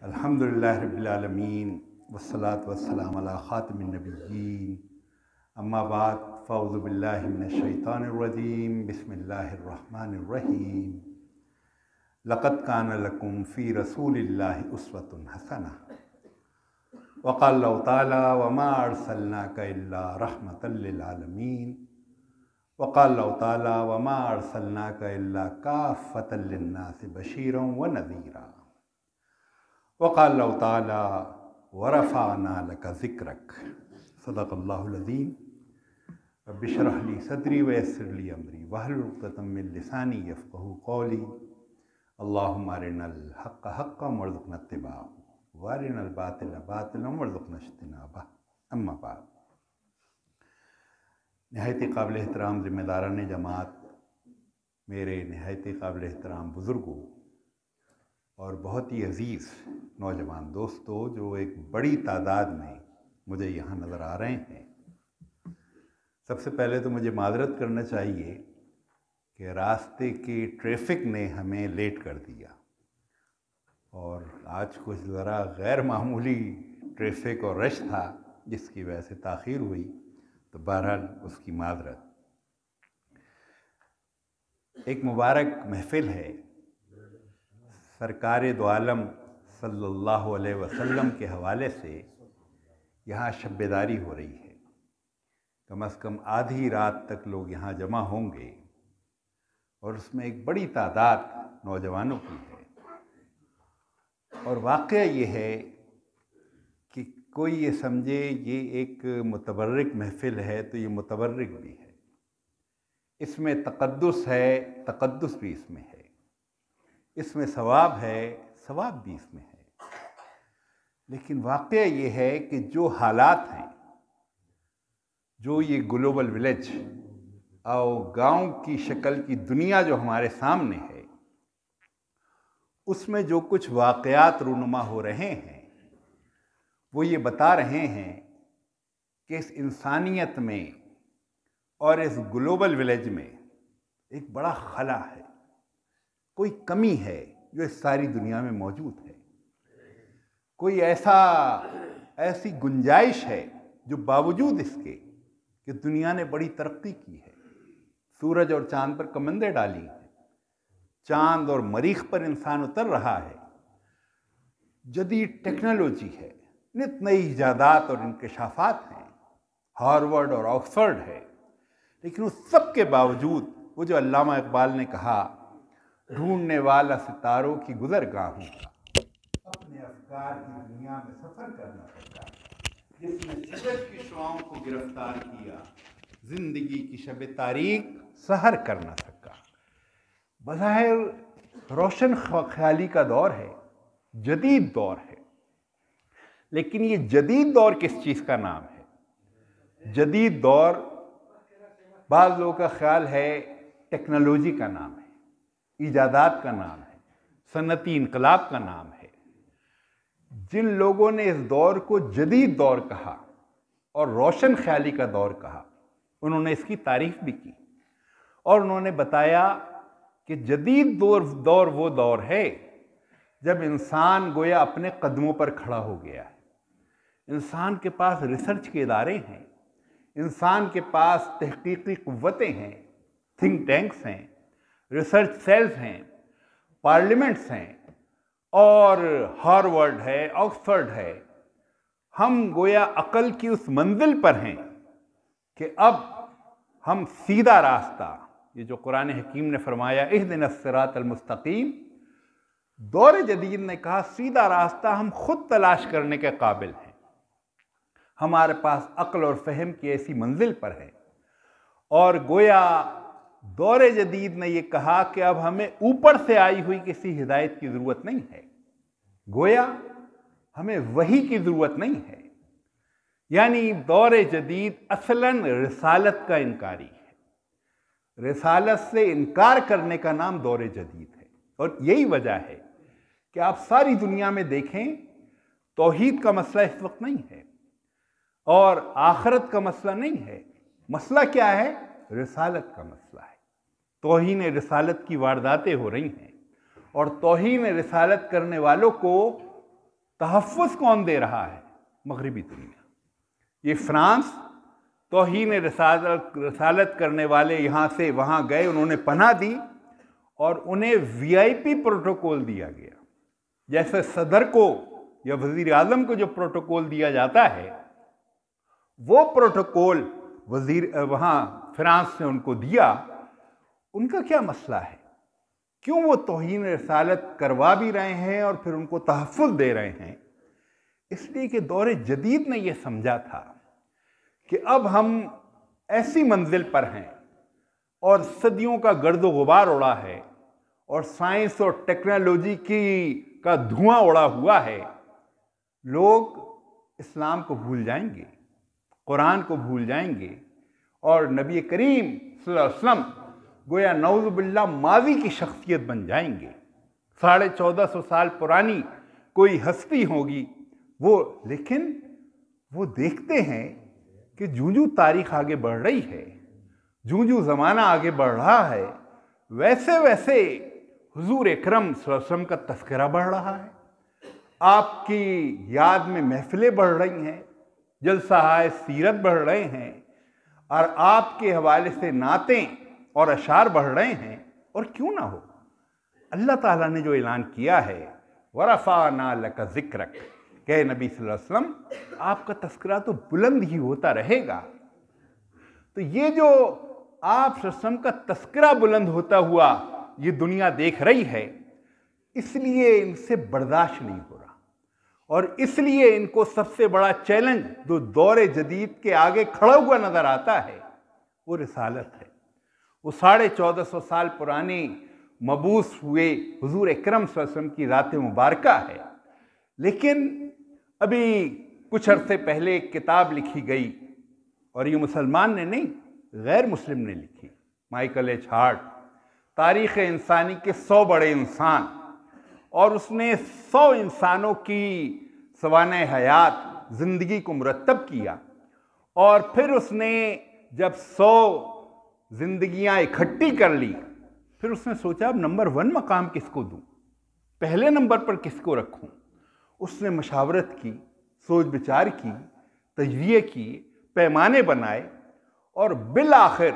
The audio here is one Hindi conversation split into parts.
अल्हम्दुलिल्लाहि रब्बिल आलमीन वस्सलातु वस्सलामु अला खातिमिन नबिय्यीन अम्मा बाद फ़अऊज़ु बिल्लाहि मिनश शैतानिर रजीम बिस्मिल्लाहिर रहमानिर रहीम लक़द कान लकुम फ़ी रसूलिल्लाहि उस्वतुन हसनह वक़ाल अल्लाहु तआला वमा अर्सलनाका इल्ला रहमतल लिल आलमीन वक़ाल अल्लाहु तआला वमा अर्सलनाका इल्ला काफ़्फ़तल लिन्नासि बशीरन व नज़ीरा वक़ाल अल्लाहु तआला वरफ़अना लका ज़िक्रक सदक़ल्लाहुल अज़ीम रब्बि इश्रह ली सदरी व यस्सिर ली अमरी वहलुल उक़दतम मिन लिसानी यफ़क़हू क़ौली अल्लाहुम्मा अरिनल हक़्क़ हक़्क़न वरज़ुक़ना इत्तिबाअहू व अरिनल बातिला बातिलन वरज़ुक़ना इज्तिनाबह। अम्मा बाद, नहायत काबिल एहतराम ज़िम्मेदारान जमात, मेरे नहायत काबिल एहतराम बुज़ुर्गों और बहुत ही अज़ीज़ नौजवान दोस्तों जो एक बड़ी तादाद में मुझे यहाँ नज़र आ रहे हैं, सबसे पहले तो मुझे माज़रत करना चाहिए कि रास्ते के ट्रैफ़िक ने हमें लेट कर दिया और आज कुछ ज़रा गैर मामूली ट्रैफ़िक और रश था जिसकी वजह से ताख़ीर हुई, तो बहरहाल उसकी माज़रत। एक मुबारक महफ़िल है, सरकार दो आलम सल्लल्लाहु अलैहि वसल्लम के हवाले से यहाँ शब बेदारी हो रही है। कम से कम आधी रात तक लोग यहाँ जमा होंगे और उसमें एक बड़ी तादाद नौजवानों की है। और वाक़या ये है कि कोई ये समझे ये एक मुतबर्रिक महफ़िल है तो ये मुतबर्रिक भी है, इसमें तक़द्दुस है, तक़द्दुस भी इसमें है, इसमें सवाब है, सवाब भी इसमें है। लेकिन वाक़या ये है कि जो हालात हैं, जो ये ग्लोबल विलेज और गांव की शक्ल की दुनिया जो हमारे सामने है, उसमें जो कुछ वाक़यात रूनुमा हो रहे हैं वो ये बता रहे हैं कि इस इंसानियत में और इस ग्लोबल विलेज में एक बड़ा खला है, कोई कमी है जो इस सारी दुनिया में मौजूद है, कोई ऐसी गुंजाइश है जो बावजूद इसके कि दुनिया ने बड़ी तरक्की की है, सूरज और चांद पर कमंदें डाली हैं, चांद और मरीख पर इंसान उतर रहा है, जदीद टेक्नोलॉजी है, नित नई ईजादात और इंकशाफात हैं, हार्वर्ड और ऑक्सफर्ड है, लेकिन उस सब के बावजूद वो जो अल्लामा इकबाल ने कहा, ढूंढने वाला सितारों की गुज़रगाहों का अपने अफ़कार की दुनिया में सफ़र करना पड़ता, जिसने सूरज की शुआओं को गिरफ्तार किया, जिंदगी की शब तारीक सहर कर न सका। बज़ाहिर रोशन ख्याली का दौर है, जदीद दौर है, लेकिन ये जदीद दौर किस चीज़ का नाम है? जदीद दौर बाज़ लोगों का ख्याल है टेक्नोलॉजी का नाम है, ईजादात का नाम है, सनती इनकलाब का नाम है। जिन लोगों ने इस दौर को जदीद दौर कहा और रोशन ख्याली का दौर कहा, उन्होंने इसकी तारीफ भी की और उन्होंने बताया कि जदीद दौर वो दौर है जब इंसान गोया अपने कदमों पर खड़ा हो गया है, इंसान के पास रिसर्च के इदारे हैं, इंसान के पास तहकीकी क़ुव्वतें हैं, थिंक टैंक्स हैं, रिसर्च सेल्स हैं, पार्लियामेंट्स हैं और हार्वर्ड है, ऑक्सफर्ड है। हम गोया अक़ल की उस मंजिल पर हैं कि अब हम सीधा रास्ता, ये जो कुरान हकीम ने फरमाया इहदिनस सिरातल मुस्तकीम, दौर जदीद ने कहा सीधा रास्ता हम खुद तलाश करने के काबिल हैं, हमारे पास अक्ल और फहम की ऐसी मंजिल पर है। और गोया दौर जदीद ने यह कहा कि अब हमें ऊपर से आई हुई किसी हिदायत की ज़रूरत नहीं है, गोया हमें वही की ज़रूरत नहीं है। यानी दौर जदीद असलन रिसालत का इनकारी है, रिसालत से इनकार करने का नाम दौर जदीद है। और यही वजह है कि आप सारी दुनिया में देखें, तौहीद का मसला इस वक्त नहीं है और आखिरत का मसला नहीं है, मसला क्या है? रिसालत का मसला है। तौहीन रिसालत की वारदातें हो रही हैं और तौहीन रिसालत करने वालों को तहफ़्फ़ुज़ कौन दे रहा है? मगरिबी दुनिया। ये फ्रांस तौहीन रसालत करने वाले यहाँ से वहाँ गए, उन्होंने पनाह दी और उन्हें वीआईपी प्रोटोकॉल दिया गया। जैसे सदर को या वज़ीर आज़म को जो प्रोटोकॉल दिया जाता है, वो प्रोटोकॉल वहाँ फ्रांस ने उनको दिया। उनका क्या मसला है? क्यों वो तौहीन रसालत करवा भी रहे हैं और फिर उनको तहफ़्फ़ुज़ दे रहे हैं? इसलिए कि दौरे जदीद ने यह समझा था कि अब हम ऐसी मंजिल पर हैं और सदियों का गर्द गुबार उड़ा है और साइंस और टेक्नोलॉजी का धुआं उड़ा हुआ है। लोग इस्लाम को भूल जाएंगे, कुरान को भूल जाएंगे और नबी करीम सल्लल्लाहु अलैहि वसल्लम गोया नऊज़ बिल्लाह माजी की शख्सियत बन जाएंगे। 1450 साल पुरानी कोई हस्ती होगी वो, लेकिन वो देखते हैं कि जूं तारीख आगे बढ़ रही है, जूं ज़माना आगे बढ़ रहा है, वैसे वैसे हुजूर अकरम सल्लल्लाहु अलैहि वसल्लम का तज़किरा बढ़ रहा है। आपकी याद में महफिलें बढ़ रही हैं, जलसाए सीरत बढ़ रहे हैं और आपके हवाले से नातें और अशार बढ़ रहे हैं। और क्यों ना हो, अल्लाह ताला ने जो ऐलान किया है, वरफ़अना लका ज़िक्रक, कहे नबी सल्लल्लाहु अलैहि वसल्लम आपका तज़किरा तो बुलंद ही होता रहेगा। तो ये जो आप सल्लल्लाहु अलैहि वसल्लम का तज़किरा बुलंद होता हुआ ये दुनिया देख रही है, इसलिए इनसे बर्दाश्त नहीं हो रहा और इसलिए इनको सबसे बड़ा चैलेंज जो दौरे जदीद के आगे खड़ा हुआ नजर आता है वो रिसालत है। वो 1450 साल पुराने मबूस हुए हुजूर अकरम सल्लल्लाहु अलैहि वसल्लम की रात मुबारका है। लेकिन अभी कुछ अरसे पहले एक किताब लिखी गई और ये मुसलमान ने नहीं, गैर मुस्लिम ने लिखी, माइकल एच हार्ट, तारीख़ इंसानी के 100 बड़े इंसान, और उसने 100 इंसानों की सवाने हयात ज़िंदगी को मुरतब किया और फिर उसने जब 100 ज़िंदगियाँ इकट्ठी कर ली, फिर उसने सोचा अब नंबर 1 मकाम किसको दूँ, पहले नंबर पर किसको रखूँ। उसने मशावरत की, सोच विचार की, तजवीज़ की, पैमाने बनाए और बिल आखिर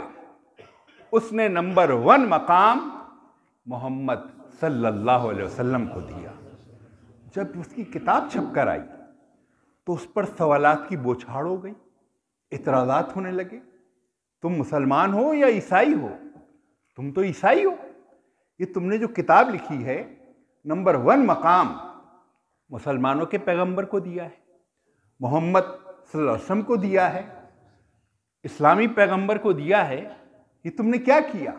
उसने नंबर 1 मकाम मोहम्मद सल्लल्लाहु अलैहि वसल्लम को दिया। जब उसकी किताब छपकर आई तो उस पर सवालात की बौछार हो गई, इतराज़ात होने लगे। तुम मुसलमान हो या ईसाई हो? तुम तो ईसाई हो, ये तुमने जो किताब लिखी है नंबर 1 मकाम मुसलमानों के पैगंबर को दिया है, मोहम्मद सल्लल्लाहु अलैहि वसल्लम को दिया है, इस्लामी पैगंबर को दिया है, ये तुमने क्या किया?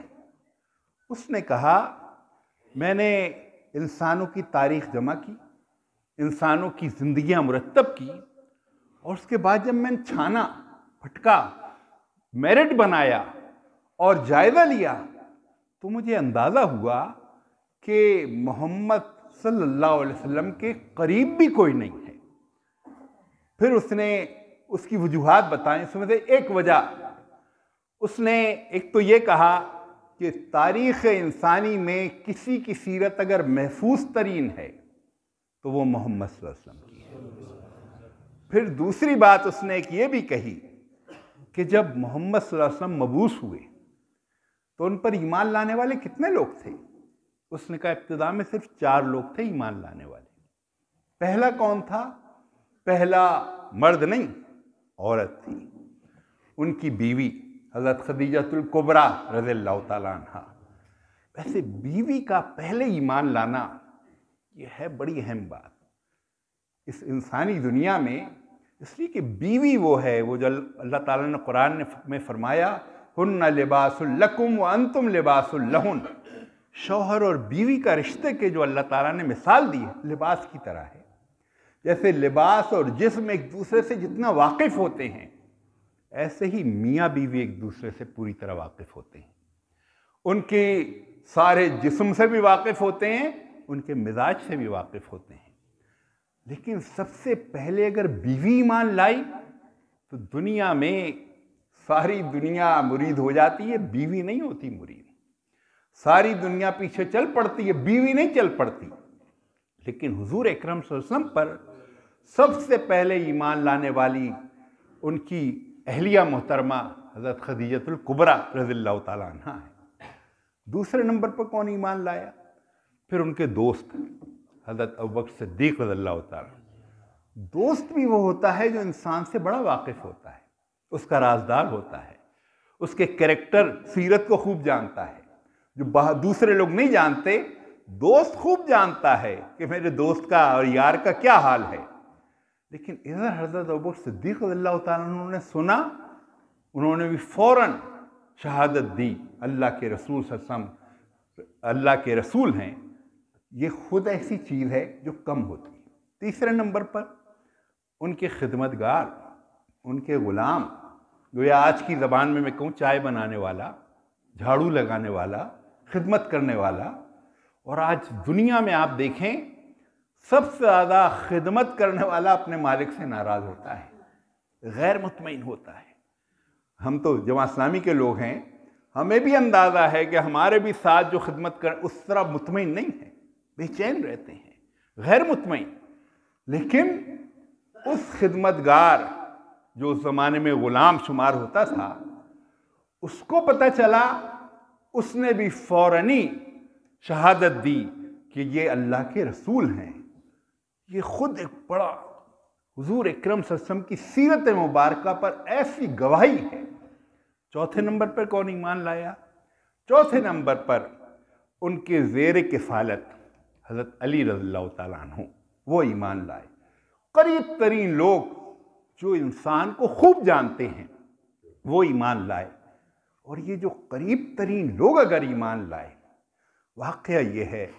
उसने कहा मैंने इंसानों की तारीख़ जमा की, इंसानों की ज़िंदगियाँ मुरतब की और उसके बाद जब मैंने छाना फटका, मेरिट बनाया और जायज़ा लिया तो मुझे अंदाज़ा हुआ कि मोहम्मद सल्लल्लाहु अलैहि वसल्लम के करीब भी कोई नहीं है। फिर उसने उसकी वजूहात बताई, उसमें से एक वजह उसने एक तो ये कहा कि तारीख़ इंसानी में किसी की सीरत अगर महफूज तरीन है तो वो मोहम्मद सल्लल्लाहु अलैहि वसल्लम की है। फिर दूसरी बात उसने एक ये भी कही कि जब मोहम्मद सल्लल्लाहु अलैहि वसल्लम मबूस हुए तो उन पर ईमान लाने वाले कितने लोग थे? उसने कहा इब्तिदा में सिर्फ 4 लोग थे ईमान लाने वाले। पहला कौन था? पहला मर्द नहीं, औरत थी, उनकी बीवी हज़रत खदीजतुल कुबरा रज़ियल्लाहु ताला अन्हा। वैसे बीवी का पहले ईमान लाना यह है बड़ी अहम बात इस इंसानी दुनिया में, इसलिए कि बीवी वो है, वो जो अल्लाह ताला ने कुरान में फरमाया हुन्ना लिबासुल लकुम व अंतुम लिबासुल लहुन। शौहर और बीवी का रिश्ते के जो अल्लाह ताला ने मिसाल दी है लिबास की तरह है। जैसे लिबास और जिस्म एक दूसरे से जितना वाकिफ़ होते हैं, ऐसे ही मियाँ बीवी एक दूसरे से पूरी तरह वाकिफ़ होते हैं। उनके सारे जिस्म से भी वाकिफ़ होते हैं, उनके मिजाज से भी वाकिफ़ होते हैं। लेकिन सबसे पहले अगर बीवी ईमान लाई तो दुनिया में सारी दुनिया मुरीद हो जाती है, बीवी नहीं होती मुरीद। सारी दुनिया पीछे चल पड़ती है, बीवी नहीं चल पड़ती। लेकिन हुजूर अकरम सल्लल्लाहु अलैहि वसल्लम पर सबसे पहले ईमान लाने वाली उनकी अहलिया मोहतरमा हज़रत खदीजतुल कुबरा रज़ियल्लाहु ताला अन्हा है। दूसरे नंबर पर कौन ईमान लाया? फिर उनके दोस्त हज़रत अबू बकर सिद्दीक़ रज़ियल्लाहु ताला। दोस्त भी वो होता है जो इंसान से बड़ा वाकिफ़ होता है, उसका राजदार होता है, उसके कैरेक्टर सीरत को खूब जानता है, जो दूसरे लोग नहीं जानते, दोस्त खूब जानता है कि मेरे दोस्त का और यार का क्या हाल है। लेकिन इधर हज़रत अबू बकर सिद्दीक़ रज़ियल्लाहु ताला उन्होंने सुना, उन्होंने भी फ़ौरन शहादत दी, अल्लाह के रसूल सल्लल्लाहु अलैहि वसल्लम अल्लाह के रसूल हैं। ये खुद ऐसी चीज़ है जो कम होती है। तीसरे नंबर पर उनके खिदमतगार, उनके ग़ुलाम, गोया आज की ज़बान में मैं कहूँ चाय बनाने वाला, झाड़ू लगाने वाला, खिदमत करने वाला। और आज दुनिया में आप देखें सबसे ज़्यादा खिदमत करने वाला अपने मालिक से नाराज़ होता है, गैर मुतमईन होता है। हम तो जमात इस्लामी के लोग हैं, हमें भी अंदाज़ा है कि हमारे भी साथ जो खिदमत कर उस तरह मुतमईन नहीं है, बेचैन रहते हैं, गैर मुतमईन। लेकिन उस खिदमतगार जो उस ज़माने में ग़ुलाम शुमार होता था, उसको पता चला, उसने भी फ़ौरनी शहादत दी कि ये अल्लाह के रसूल हैं। ये खुद एक बड़ा हुजूर अकरम सल्लल्लाहु अलैहि वसल्लम की सीरत मुबारका पर ऐसी गवाही है। चौथे नंबर पर कौन ईमान लाया? चौथे नंबर पर उनके ज़ेर किफ़ालत हज़रत अली रज़ियल्लाहु ताला अन्हु, वो ईमान लाए। करीब तरीन लोग जो इंसान को खूब जानते हैं वो ईमान लाए। और ये जो करीब तरीन लोग अगर ईमान लाए, वाक़या ये है,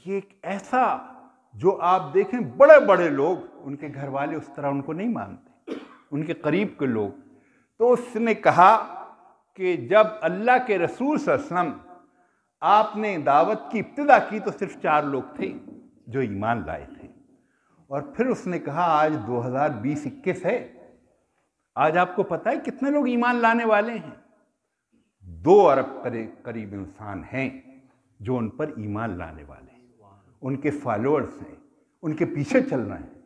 ये एक ऐसा जो आप देखें बड़े बड़े लोग, उनके घर वाले उस तरह उनको नहीं मानते, उनके करीब के लोग। तो उसने कहा कि जब अल्लाह के रसूल सल्लल्लाहु अलैहि वसल्लम आपने दावत की इब्तिदा की तो सिर्फ 4 लोग थे जो ईमान लाए थे। और फिर उसने कहा आज 2020-21 है, आज आपको पता है कितने लोग ईमान लाने वाले हैं? 2 अरब करीब इंसान हैं जो उन पर ईमान लाने वाले हैं, उनके फॉलोअर्स हैं, उनके पीछे चल रहे हैं।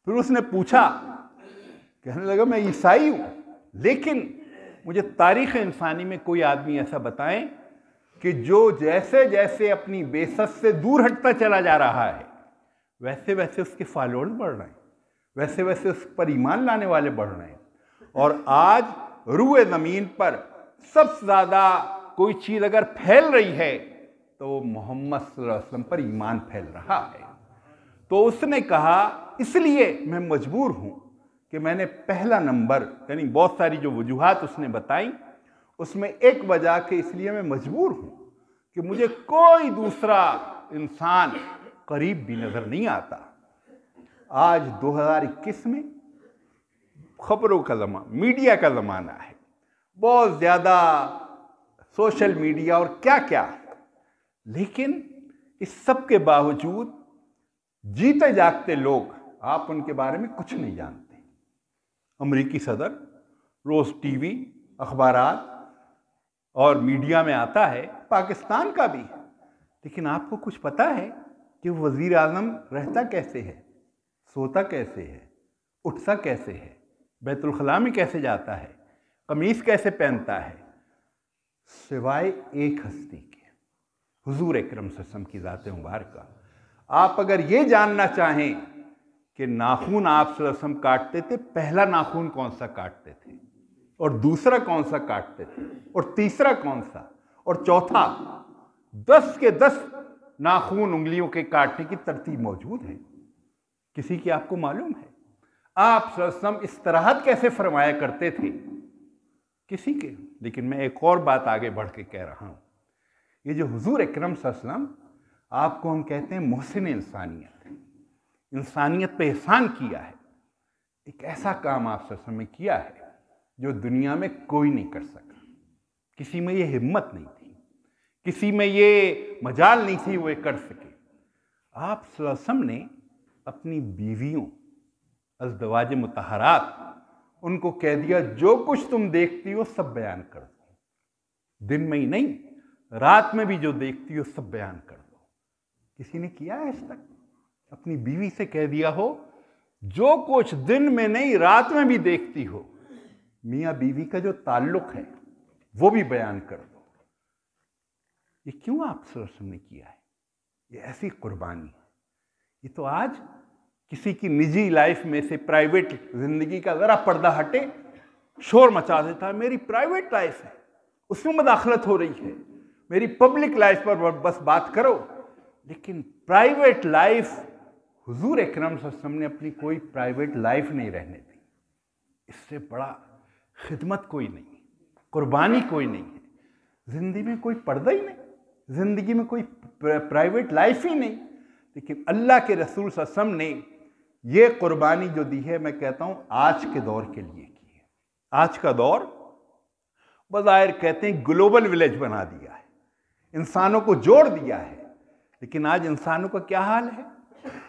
फिर उसने पूछा, कहने लगा मैं ईसाई हूँ, लेकिन मुझे तारीख़ इंसानी में कोई आदमी ऐसा बताएं कि जो जैसे जैसे अपनी बेसत से दूर हटता चला जा रहा है, वैसे वैसे उसके फॉलोअर्स बढ़ रहे हैं, वैसे वैसे उस पर ईमान लाने वाले बढ़ रहे हैं। और आज रूए ज़मीन पर सबसे ज़्यादा कोई चीज़ अगर फैल रही है तो मोहम्मद सल्लल्लाहु अलैहि वसल्लम पर ईमान फैल रहा है। तो उसने कहा इसलिए मैं मजबूर हूँ कि मैंने पहला नंबर, यानी बहुत सारी जो वजूहात उसने बताई, उसमें एक वजह कि इसलिए मैं मजबूर हूँ कि मुझे कोई दूसरा इंसान करीब भी नज़र नहीं आता। आज 2021 में खबरों का ज़माना, मीडिया का ज़माना है, बहुत ज़्यादा सोशल मीडिया और क्या क्या, लेकिन इस सब के बावजूद जीते जागते लोग, आप उनके बारे में कुछ नहीं जानते। अमेरिकी सदर रोज़ टीवी, अखबारात और मीडिया में आता है, पाकिस्तान का भी, लेकिन आपको कुछ पता है कि वो वज़ीर आज़म रहता कैसे है, सोता कैसे है, उठता कैसे है, बैतुल-खला में कैसे जाता है, कमीज़ कैसे पहनता है? सिवाय एक हस्ती के, हुजूर अकरम सल्लल्लाहु अलैहि वसल्लम की ज़ात मुबारका। आप अगर ये जानना चाहें कि नाखून आप सल्लल्लाहु अलैहि वसल्लम काटते थे, पहला नाखून कौन सा काटते थे, और दूसरा कौन सा काटते थे, और तीसरा कौन सा, और चौथा, 10 के 10 नाखून उंगलियों के काटने की तरतीब मौजूद है। किसी की आपको मालूम है? आप सल्लल्लाहु अलैहि वसल्लम इस्तराहत कैसे फरमाया करते थे? किसी के। लेकिन मैं एक और बात आगे बढ़ के कह रहा हूँ, ये जो हुजूर अकरम सल्लल्लाहु अलैहि वसल्लम, आपको हम कहते हैं मोहसिन इंसानियत, इंसानियत पे एहसान किया है। एक ऐसा काम आप सल्लल्लाहु अलैहि वसल्लम ने किया है जो दुनिया में कोई नहीं कर सका। किसी में ये हिम्मत नहीं थी, किसी में ये मजाल नहीं थी वो ये कर सके। आप सल्लल्लाहु अलैहि वसल्लम ने अपनी बीवियों अज़दवाज मुतहरात, उनको कह दिया जो कुछ तुम देखती हो सब बयान कर दो, दिन में ही नहीं रात में भी जो देखती हो सब बयान कर दो। किसी ने किया है आज तक? अपनी बीवी से कह दिया हो, जो कुछ दिन में नहीं रात में भी देखती हो, मियाँ बीवी का जो ताल्लुक है वो भी बयान कर दो। ये क्यों आप रसूल ने किया है? ये ऐसी कुर्बानी है। ये तो आज किसी की निजी लाइफ में से, प्राइवेट जिंदगी का जरा पर्दा हटे, शोर मचा देता है, मेरी प्राइवेट लाइफ है उसमें मुदाखलत हो रही है, मेरी पब्लिक लाइफ पर बस बात करो। लेकिन प्राइवेट लाइफ, हुजूर अकरम सल्लल्लाहु अलैहि वसल्लम ने अपनी कोई प्राइवेट लाइफ नहीं रहने दी। इससे बड़ा खिदमत कोई नहीं, कुर्बानी कोई नहीं है। जिंदगी में कोई पर्दा ही नहीं, जिंदगी में कोई प्राइवेट लाइफ ही नहीं। लेकिन अल्लाह के रसूल सल्लल्लाहु अलैहि वसल्लम ने ये कुर्बानी जो दी है, मैं कहता हूं आज के दौर के लिए की है। आज का दौर बज़ाहिर कहते हैं ग्लोबल विलेज बना दिया है, इंसानों को जोड़ दिया है। लेकिन आज इंसानों का क्या हाल है?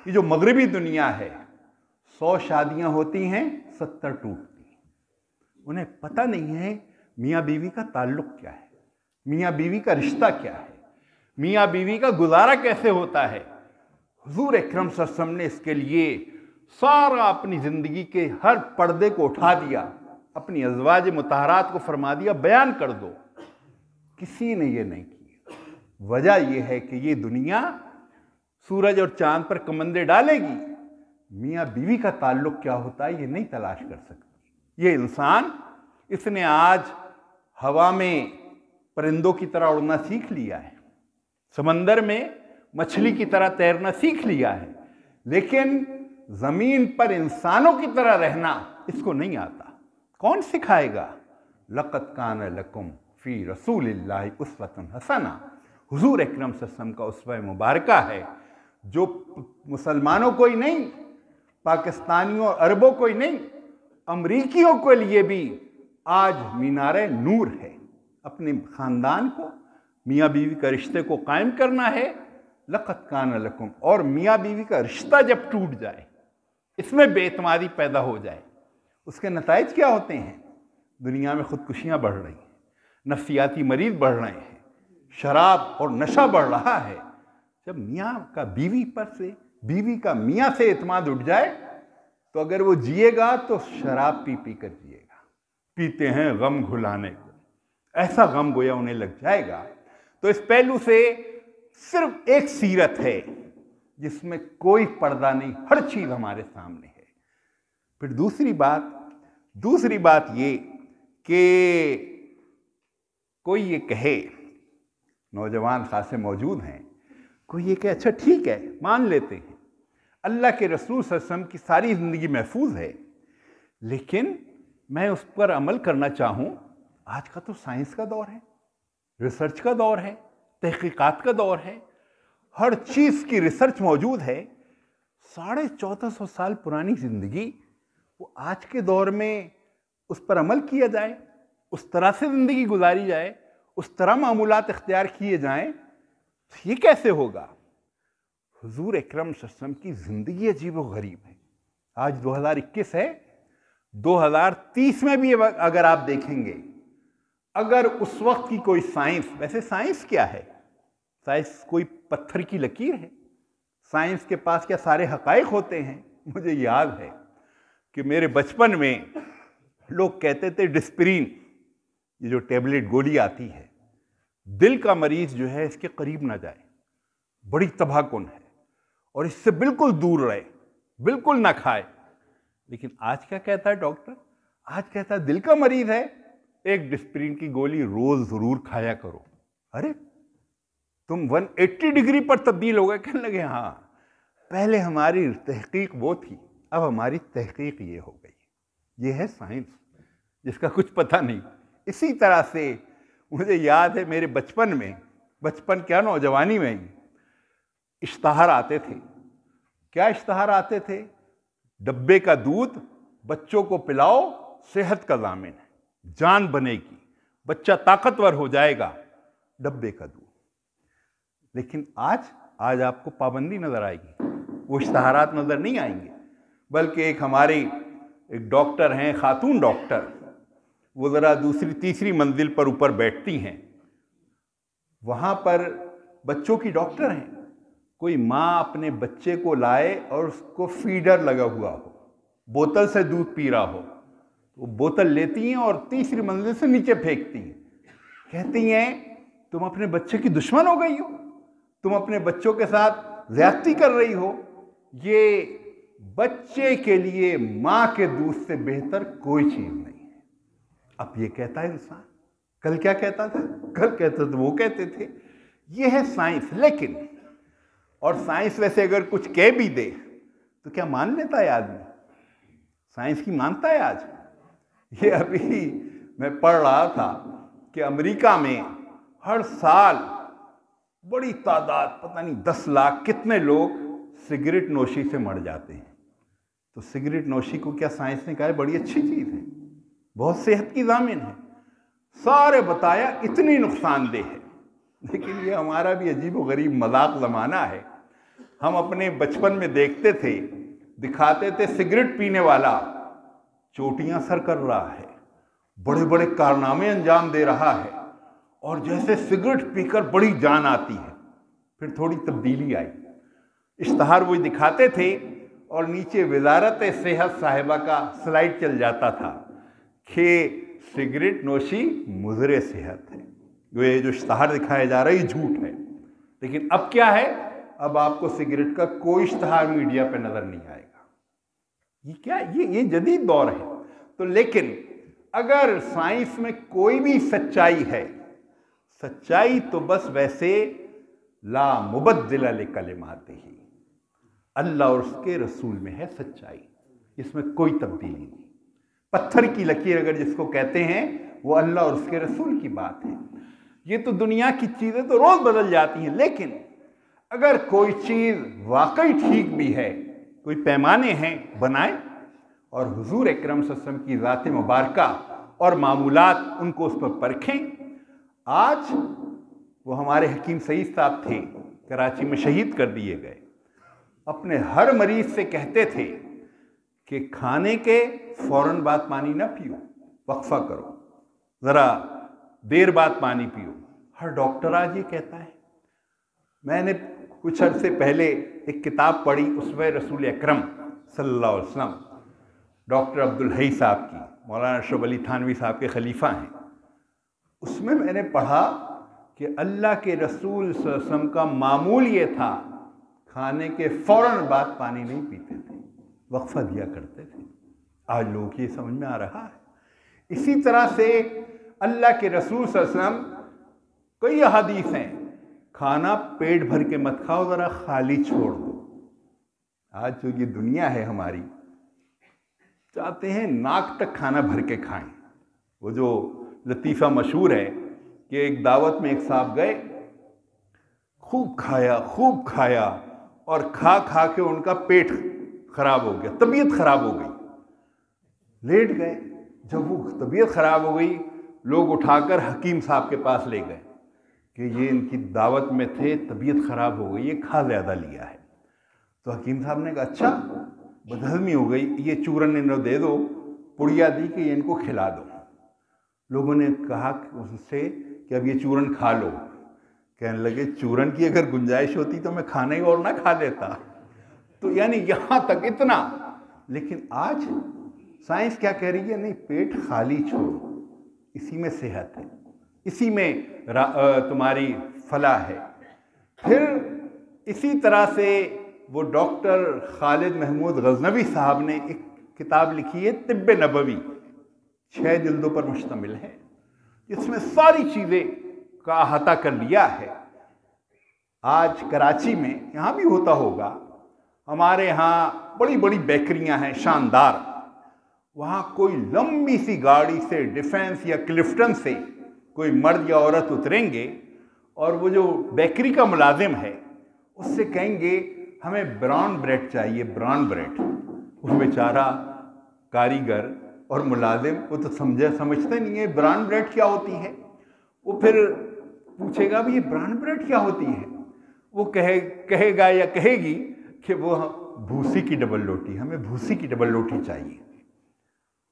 ये जो मगरबी दुनिया है, 100 शादियां होती हैं, 70 टूटती हैं। उन्हें पता नहीं है मियाँ बीवी का ताल्लुक क्या है, मियाँ बीवी का रिश्ता क्या है, मियाँ बीवी का गुजारा कैसे होता है। हुजूर अकरम सल्लल्लाहु अलैहि वसल्लम ने इसके लिए सारा अपनी ज़िंदगी के हर पर्दे को उठा दिया, अपनी अज़वाज मुतहरात को फरमा दिया, बयान कर दो। किसी ने ये नहीं किया। वजह यह है कि ये दुनिया सूरज और चांद पर कमंदे डालेगी, मियाँ बीवी का ताल्लुक क्या होता है ये नहीं तलाश कर सकती। ये इंसान, इसने आज हवा में परिंदों की तरह उड़ना सीख लिया है, समंदर में मछली की तरह तैरना सीख लिया है, लेकिन जमीन पर इंसानों की तरह रहना इसको नहीं आता। कौन सिखाएगा? लक़द कान लकुम फ़ी रसूलिल्लाहि उस्वतुन हसना। हुजूर अकरम सल्लल्लाहु अलैहि वसल्लम का उस्वा मुबारका है, जो मुसलमानों को ही नहीं, पाकिस्तानियों और अरबों को ही नहीं, अमरीकियों के लिए भी आज मीनारे नूर है। अपने ख़ानदान को, मियाँ बीवी का रिश्ते को कायम करना है। लक़द कान लकुम, और मियाँ बीवी का रिश्ता जब टूट जाए, इसमें बेइत्मादी पैदा हो जाए, उसके नताइज क्या होते हैं? दुनिया में खुदकुशियाँ बढ़ रही हैं, नफ्सियाती मरीज बढ़ रहे हैं, शराब और नशा बढ़ रहा है। जब मियाँ का बीवी पर से, बीवी का मियाँ से एतमाद उठ जाए, तो अगर वो जिएगा तो शराब पी पी कर जिएगा। पीते हैं गम घुलाने को, ऐसा गम गोया उन्हें लग जाएगा। तो इस पहलू से सिर्फ एक सीरत है जिसमें कोई पर्दा नहीं, हर चीज हमारे सामने है। फिर दूसरी बात ये कि कोई ये कहे, नौजवान खासे मौजूद हैं, कोई ये कहे अच्छा ठीक है, मान लेते हैं अल्लाह के रसूल सल्लल्लाहु अलैहि वसल्लम की सारी ज़िंदगी महफूज है, लेकिन मैं उस पर अमल करना चाहूँ। आज का तो साइंस का दौर है, रिसर्च का दौर है, तहकीकात का दौर है, हर चीज़ की रिसर्च मौजूद है। 1450 साल पुरानी ज़िंदगी, वो आज के दौर में उस पर अमल किया जाए, उस तरह से ज़िंदगी गुजारी जाए, उस तरह मामूलात इख्तियार किए जाएं, तो ये कैसे होगा? हुजूर अकरम सल्लल्लाहु अलैहि वसल्लम की ज़िंदगी अजीब व गरीब है। आज 2021 है, 2030 में भी अगर आप देखेंगे, अगर उस वक्त की कोई साइंस, वैसे साइंस क्या है? साइंस कोई पत्थर की लकीर है? साइंस के पास क्या सारे हकाइक होते हैं? मुझे याद है कि मेरे बचपन में लोग कहते थे डिस्प्रिन, ये जो टेबलेट गोली आती है, दिल का मरीज जो है इसके करीब ना जाए, बड़ी तबाहकुन है और इससे बिल्कुल दूर रहे, बिल्कुल ना खाए। लेकिन आज क्या कहता है डॉक्टर? आज कहता है दिल का मरीज है, एक डिस्प्रिन की गोली रोज जरूर खाया करो। अरे तुम 180 डिग्री पर तब्दील हो गए। कहने लगे हाँ, पहले हमारी तहकीक वो थी, अब हमारी तहकीक ये हो गई। ये है साइंस जिसका कुछ पता नहीं। इसी तरह से मुझे याद है मेरे बचपन क्या नौजवानी में ही इश्तहार आते थे। क्या इश्तहार आते थे? डब्बे का दूध बच्चों को पिलाओ, सेहत का ज़ामिन है, जान बनेगी, बच्चा ताकतवर हो जाएगा, डब्बे का दूध। लेकिन आज आपको पाबंदी नजर आएगी, वो इश्तहारात नजर नहीं आएंगे। बल्कि एक डॉक्टर हैं, खातून डॉक्टर, वो ज़रा दूसरी तीसरी मंजिल पर ऊपर बैठती हैं, वहाँ पर बच्चों की डॉक्टर हैं, कोई माँ अपने बच्चे को लाए और उसको फीडर लगा हुआ हो, बोतल से दूध पी रहा हो, तो वो बोतल लेती हैं और तीसरी मंजिल से नीचे फेंकती हैं। कहती हैं तुम अपने बच्चे की दुश्मन हो गई हो, तुम अपने बच्चों के साथ ज्यादती कर रही हो। ये बच्चे के लिए माँ के दूध से बेहतर कोई चीज नहीं है। अब ये कहता है इंसान, कल क्या कहता था? कल कहते थे वो कहते थे। ये है साइंस। लेकिन और साइंस वैसे अगर कुछ कह भी दे तो क्या मान लेता है आदमी? साइंस की मानता है आज? ये अभी मैं पढ़ रहा था कि अमेरिका में हर साल बड़ी तादाद, पता नहीं 10 लाख कितने लोग सिगरेट नोशी से मर जाते हैं। तो सिगरेट नोशी को क्या साइंस ने कहा है बड़ी अच्छी चीज है, बहुत सेहत की जामिन है, सारे बताया इतनी नुकसानदेह है। लेकिन ये हमारा भी अजीब व गरीब मजाक जमाना है। हम अपने बचपन में देखते थे, दिखाते थे सिगरेट पीने वाला चोटियां सर कर रहा है, बड़े बड़े कारनामे अंजाम दे रहा है, और जैसे सिगरेट पीकर बड़ी जान आती है। फिर थोड़ी तब्दीली आई, इश्तहार वो दिखाते थे और नीचे वजारत सेहत साहिबा का स्लाइड चल जाता था कि सिगरेट नोशी मुजरे सेहत है। ये जो इश्तहार दिखाया जा रहा है ये झूठ है। लेकिन अब क्या है, अब आपको सिगरेट का कोई इश्तहार मीडिया पे नजर नहीं आएगा। ये क्या, ये जदीद दौर है। तो लेकिन अगर साइंस में कोई भी सच्चाई है, सच्चाई तो बस वैसे ला मुबद्दिल लिकलिमातिही, अल्लाह और उसके रसूल में है सच्चाई, इसमें कोई तब्दीली नहीं। पत्थर की लकीर अगर जिसको कहते हैं वो अल्लाह और उसके रसूल की बात है। ये तो दुनिया की चीजें तो रोज बदल जाती हैं, लेकिन अगर कोई चीज वाकई ठीक भी है, कोई पैमाने हैं, बनाए और हुजूर अकरम सल्लल्लाहु अलैहि वसल्लम की ज़ात मुबारका और मामूलात उनको उस पर परखें। आज वो हमारे हकीम सईद साहब थे, कराची में शहीद कर दिए गए, अपने हर मरीज से कहते थे कि खाने के फौरन बाद पानी ना पियो, वक्फा करो, ज़रा देर बाद पानी पियो। हर डॉक्टर आज ये कहता है। मैंने कुछ अर्से पहले एक किताब पढ़ी, उसमें रसूल अकरम सल्लल्लाहु अलैहि वसल्लम, डॉक्टर अब्दुल हई साहब की, मौलाना अशरफ अली थानवी साहब के खलीफा हैं। उसमें मैंने पढ़ा कि अल्लाह के रसूल सल्लल्लाहु अलैहि वसल्लम का मामूल ये था, खाने के फौरन बाद पानी नहीं पीते थे, वक्फा दिया करते थे। आज लोगों की समझ में आ रहा है। इसी तरह से अल्लाह के रसूल सल्लल्लाहु अलैहि वसल्लम, कई हदीस हैं, खाना पेट भर के मत खाओ, ज़रा खाली छोड़ दो। आज जो ये दुनिया है हमारी, चाहते हैं नाक तक खाना भर के खाएं। वो जो लतीफ़ा मशहूर है कि एक दावत में एक साहब गए, खूब खाया और खा खा के उनका पेट खराब हो गया, तबीयत खराब हो गई, लेट गए। जब वो तबीयत खराब हो गई, लोग उठाकर हकीम साहब के पास ले गए कि ये इनकी दावत में थे, तबीयत खराब हो गई, ये खा ज़्यादा लिया है। तो हकीम साहब ने कहा अच्छा, बदहज़मी हो गई, ये चूरन इनको दे दो, पुड़िया दी कि ये इनको खिला दो। लोगों ने कहा उससे कि अब ये चूरन खा लो। कहने लगे चूरन की अगर गुंजाइश होती तो मैं खाना ही और ना खा लेता। तो यानी यहाँ तक इतना। लेकिन आज साइंस क्या कह रही है, नहीं, पेट खाली छोड़ो, इसी में सेहत है, इसी में तुम्हारी फलाह है। फिर इसी तरह से वो डॉक्टर खालिद महमूद गजनवी साहब ने एक किताब लिखी है, तिब्ब नबवी, 6 जिल्दों पर मुश्तमिल है, जिसमें सारी चीज़ें का अहाता कर लिया है। आज कराची में, यहाँ भी होता होगा, हमारे यहाँ बड़ी बड़ी बेकरियाँ हैं शानदार, वहाँ कोई लंबी सी गाड़ी से, डिफेंस या क्लिफ्टन से कोई मर्द या औरत उतरेंगे और वो जो बेकरी का मुलाजिम है उससे कहेंगे हमें ब्राउन ब्रेड चाहिए, ब्राउन ब्रेड। वो बेचारा कारीगर और मुलाजिम वो तो समझते नहीं है ब्राउन ब्रेड क्या होती है। वो फिर पूछेगा भी ये ब्राउन ब्रेड क्या होती है, वो कहेगा या कहेगी कि वो भूसी की डबल रोटी, हमें भूसी की डबल रोटी चाहिए।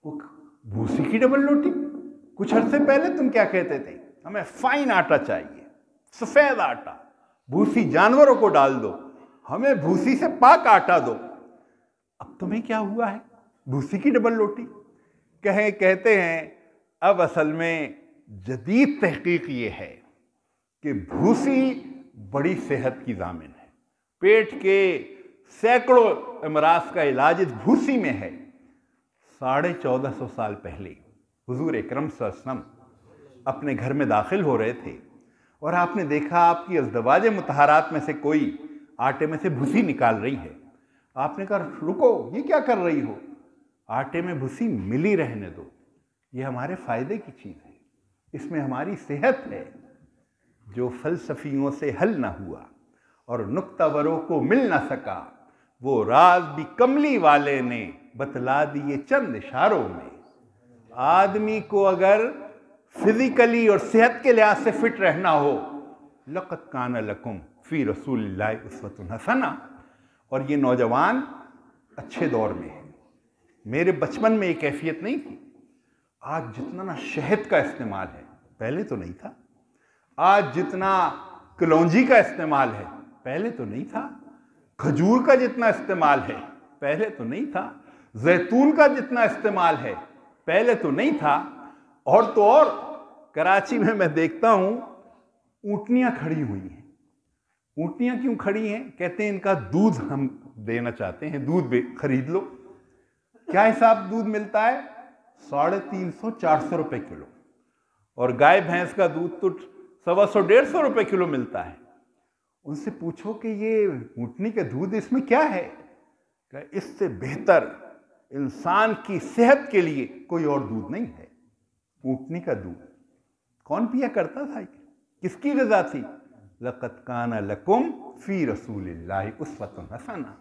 वो भूसी की डबल रोटी, कुछ अर्से पहले तुम क्या कहते थे, हमें फाइन आटा चाहिए, सफ़ेद आटा, भूसी जानवरों को डाल दो। हमें भूसी से पाक आटा दो। अब तुम्हें क्या हुआ है, भूसी की डबल रोटी? कहते हैं अब असल में जदीद तहकीक ये है कि भूसी बड़ी सेहत की ज़ामिन है। पेट के सैकड़ों अमराज का इलाज इस भूसी में है। 1450 साल पहले हुजूर अकरम सल्लल्लाहु अलैहि वसल्लम अपने घर में दाखिल हो रहे थे और आपने देखा आपकी अज़दवाज मुतहरात में से कोई आटे में से भूसी निकाल रही है। आपने कहा रुको, ये क्या कर रही हो? आटे में भूसी मिली रहने दो, ये हमारे फ़ायदे की चीज़ है, इसमें हमारी सेहत है। जो फ़लसफ़ियों से हल ना हुआ और नुक्तावरों को मिल ना सका, वो राज भी कमली वाले ने बतला दिए चंद इशारों में। आदमी को अगर फिजिकली और सेहत के लिहाज से फिट रहना हो, लक़द कान लकुम फ़ी रसूलिल्लाहि उस्वतुन हसना। और ये नौजवान अच्छे दौर में है। मेरे बचपन में ये कैफियत नहीं थी। आज जितना ना शहद का इस्तेमाल है, पहले तो नहीं था। आज जितना कलौंजी का इस्तेमाल है, पहले तो नहीं था। खजूर का जितना इस्तेमाल है, पहले तो नहीं था। जैतून का जितना इस्तेमाल है, पहले तो नहीं था। और तो और कराची में मैं देखता हूं ऊँटनियां खड़ी हुई हैं। ऊँटनियां क्यों खड़ी हैं? कहते हैं इनका दूध हम देना चाहते हैं, दूध खरीद लो। क्या हिसाब दूध मिलता है? 350-400 रुपए किलो। और गाय भैंस का दूध तो 125-150 रुपए किलो मिलता है। उनसे पूछो कि ये ऊँटनी का दूध, इसमें क्या है? इससे बेहतर इंसान की सेहत के लिए कोई और दूध नहीं है। ऊँटनी का दूध कौन पिया करता था? किसकी ग़िज़ा थी? लक़द कान लकुम फ़ी रसूलिल्लाहि उस्वतुन हसना।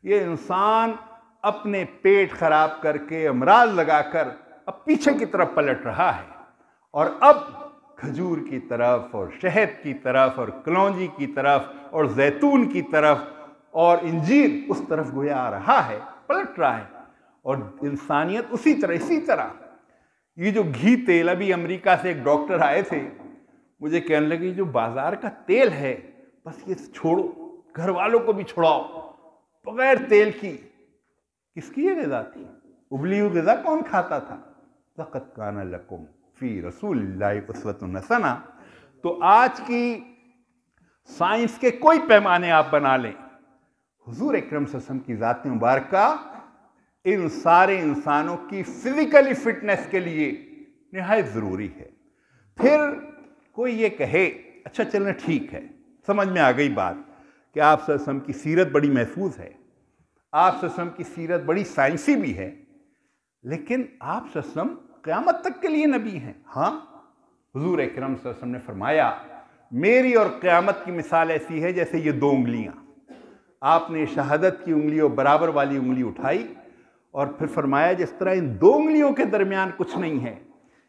ये इंसान अपने पेट खराब करके अमराज लगाकर अब पीछे की तरफ पलट रहा है और अब खजूर की तरफ और शहद की तरफ और कलौंजी की तरफ और जैतून की तरफ और इंजीर उस तरफ गोया आ रहा है, पलट रहा है। और इंसानियत उसी तरह, इसी तरह ये जो घी तेल, अभी अमेरिका से एक डॉक्टर आए थे, मुझे कहने लगे जो बाजार का तेल है बस ये छोड़ो, घर वालों को भी छुड़ाओ, बगैर तेल की। किसकी ये ग़िज़ा थी? उबली हुई ग़िज़ा कौन खाता था? लक़द कान लकुम फ़ी रसूलिल्लाहि उस्वतुन हसना। तो आज की साइंस के कोई पैमाने आप बना लें, हुजूर अकरम सल्लल्लाहु अलैहि वसल्लम की ज़ात मुबारका इन सारे इंसानों की फिजिकली फिटनेस के लिए निहायत ज़रूरी है। फिर कोई ये कहे अच्छा चलना ठीक है, समझ में आ गई बात कि आप सल्लल्लाहु अलैहि वसल्लम की सीरत बड़ी महफूज है, आप सल्लल्लाहु अलैहि वसल्लम की सीरत बड़ी साइंसी भी है, लेकिन आप सल्लल्लाहु अलैहि वसल्लम क़यामत तक के लिए नबी हैं। हाँ, हुजूर अकरम सल्लल्लाहु अलैहि वसल्लम ने फरमाया मेरी और क़यामत की मिसाल ऐसी है जैसे ये 2 उंगलियां। आपने शहादत की उंगली और बराबर वाली उंगली उठाई और फिर फरमाया जिस तरह इन 2 उंगलियों के दरमियान कुछ नहीं है,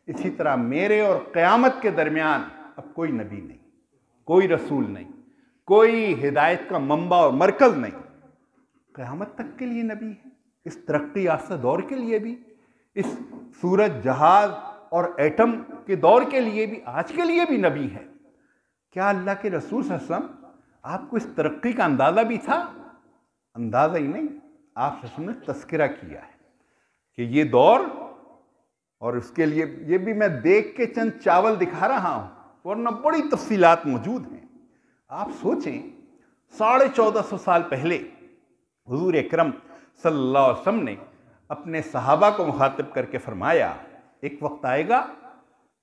इसी तरह मेरे और क़यामत के दरमियान अब कोई नबी नहीं, कोई रसूल नहीं, कोई हिदायत का मंबा और मरकज़ नहीं। क़यामत तक के लिए नबी है, इस तरक्की याफ्ता दौर के लिए भी, इस सूरज जहाज और एटम के दौर के लिए भी, आज के लिए भी नबी है। क्या अल्लाह के रसूल सल्लल्लाहु अलैहि वसल्लम आपको इस तरक्की का अंदाज़ा भी था? अंदाज़ा ही नहीं, आप सल्लल्लाहु अलैहि वसल्लम ने तस्करा किया है कि ये दौर, और उसके लिए ये भी मैं देख के चंद चावल दिखा रहा हूँ, वरना बड़ी तफसीलात मौजूद हैं। आप सोचें 1450 साल पहले हुजूर अकरम सल्लल्लाहु अलैहि वसल्लम ने अपने सहाबा को मुखातिब करके फरमाया एक वक्त आएगा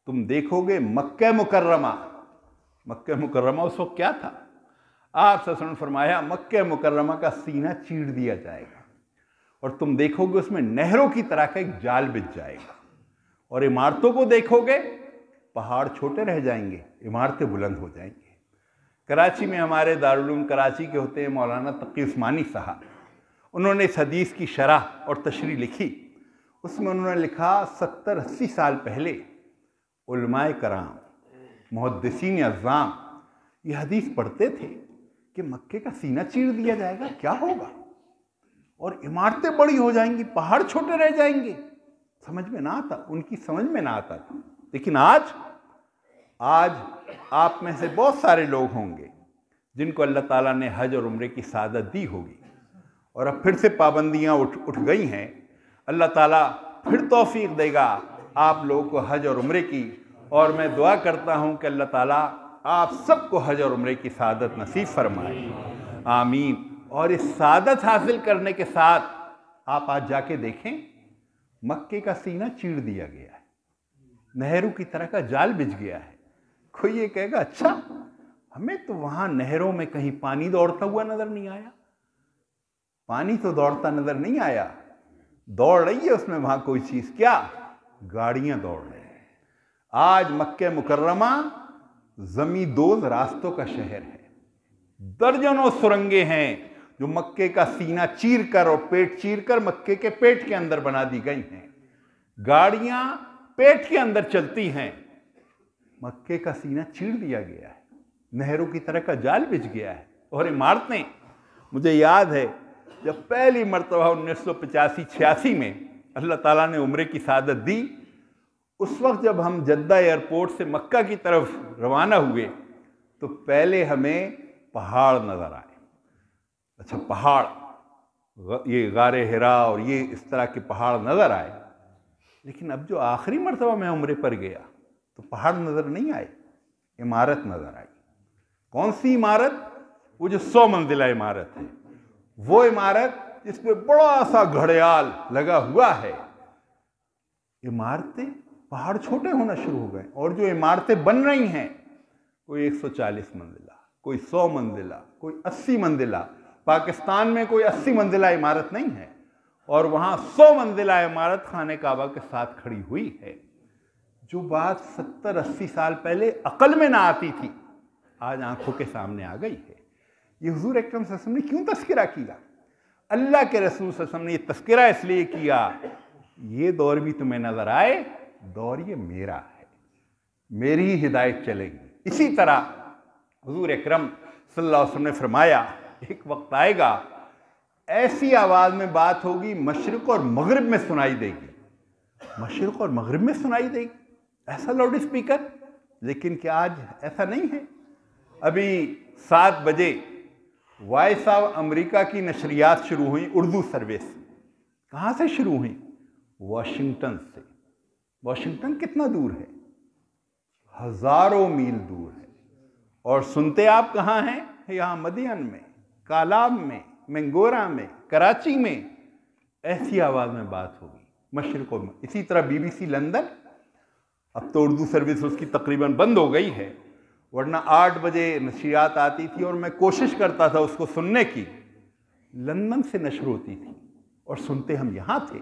तुम देखोगे मक्का मुकर्रमा उस वक्त क्या था? आप सल्लल्लाहु अलैहि वसल्लम ने फरमाया मक्का मुकर्रमा का सीना चीर दिया जाएगा और तुम देखोगे उसमें नहरों की तरह का एक जाल बिछ जाएगा, और इमारतों को देखोगे पहाड़ छोटे रह जाएंगे, इमारतें बुलंद हो जाएंगी। कराची में हमारे दारुल उलूम कराची के होते हैं मौलाना तकी उस्मानी साहब, उन्होंने इस हदीस की शरह और तशरीह लिखी। उसमें उन्होंने लिखा 70-80 साल पहले उलमाए कराम, मुहद्दिसीन अज़्ज़ाम ये हदीस पढ़ते थे कि मक्के का सीना चीर दिया जाएगा, क्या होगा, और इमारतें बड़ी हो जाएंगी, पहाड़ छोटे रह जाएंगे। समझ में ना आता, उनकी समझ में ना आता था। लेकिन आज आप में से बहुत सारे लोग होंगे जिनको अल्लाह ताला ने हज और उम्रे की सादत दी होगी। और अब फिर से पाबंदियाँ उठ गई हैं। अल्लाह ताला फिर तौफीक देगा आप लोगों को हज और उम्रे की, और मैं दुआ करता हूँ कि अल्लाह ताला आप सबको हज और उम्रे की सादत नसीब फरमाए, आमीन। और इस सादत हासिल करने के साथ आप आज जाके देखें, मक्के का सीना चीर दिया गया है, नहरों की तरह का जाल बिछ गया है। कोई ये कहेगा अच्छा, हमें तो वहां नहरों में कहीं पानी दौड़ता हुआ नजर नहीं आया। पानी तो दौड़ता नजर नहीं आया, दौड़ रही है उसमें वहां कोई चीज, क्या? गाड़ियां दौड़ रही हैं। आज मक्के मुकर्रमा जमींदोज रास्तों का शहर है। दर्जनों सुरंगें हैं जो मक्के का सीना चीर कर और पेट चीर कर मक्के के पेट के अंदर बना दी गई हैं। गाड़ियां पेट के अंदर चलती हैं, मक्के का सीना चीर दिया गया है, नहरों की तरह का जाल बिछ गया है। और इमारतें, मुझे याद है जब पहली मरतबा 1985-86 में अल्लाह ताला ने उम्रे की सादत दी, उस वक्त जब हम जद्दा एयरपोर्ट से मक्का की तरफ रवाना हुए तो पहले हमें पहाड़ नज़र आए। अच्छा, पहाड़, ये गारे हिरा और ये इस तरह के पहाड़ नज़र आए। लेकिन अब जो आखिरी मरतबा मैं उम्रे पर गया तो पहाड़ नज़र नहीं आए, इमारत नज़र आई। कौन सी इमारत? वो जो 100 मंजिला इमारत है, वो इमारत जिसपे बड़ा सा घड़ियाल लगा हुआ है। इमारतें, पहाड़ छोटे होना शुरू हो गए, और जो इमारतें बन रही हैं, कोई 140 मंजिला, कोई 100 मंजिला, कोई 80 मंजिला। पाकिस्तान में कोई 80 मंजिला इमारत नहीं है, और वहां 100 मंजिला इमारत खाने काबा के साथ खड़ी हुई है। जो बात 70-80 साल पहले अकल में ना आती थी, आज आंखों के सामने आ गई है। ये हुजूर अकरम सल्लल्लाहु अलैहि वसल्लम ने क्यों तस्करा किया? अल्लाह के रसूल सल्लल्लाहु अलैहि वसल्लम ने ये तस्करा इसलिए किया, ये दौर भी तुम्हें नजर आए, दौर ये मेरा है, मेरी ही हिदायत चलेगी। इसी तरह हुजूर अकरम सल्लल्लाहु अलैहि वसल्लम ने फरमाया, एक वक्त आएगा ऐसी आवाज में बात होगी मशरिक और मगरिब में सुनाई देगी, मशरिक और मगरिब में सुनाई देगी, ऐसा लाउड स्पीकर। लेकिन क्या आज ऐसा नहीं है? अभी 7 बजे वॉइस ऑफ अमेरिका की नशरियात शुरू हुई, उर्दू सर्विस। कहाँ से शुरू हुई? वाशिंगटन से। वाशिंगटन कितना दूर है? हजारों मील दूर है। और सुनते आप कहाँ हैं? यहाँ मदियन में, कालाब में, मंगोरा में, कराची में। ऐसी आवाज में बात होगी मशरिक में। इसी तरह BBC लंदन, अब तो उर्दू सर्विस उसकी तकरीबन बंद हो गई है, वरना 8 बजे नशरियात आती थी और मैं कोशिश करता था उसको सुनने की। लंदन से नशर होती थी और सुनते हम यहाँ थे।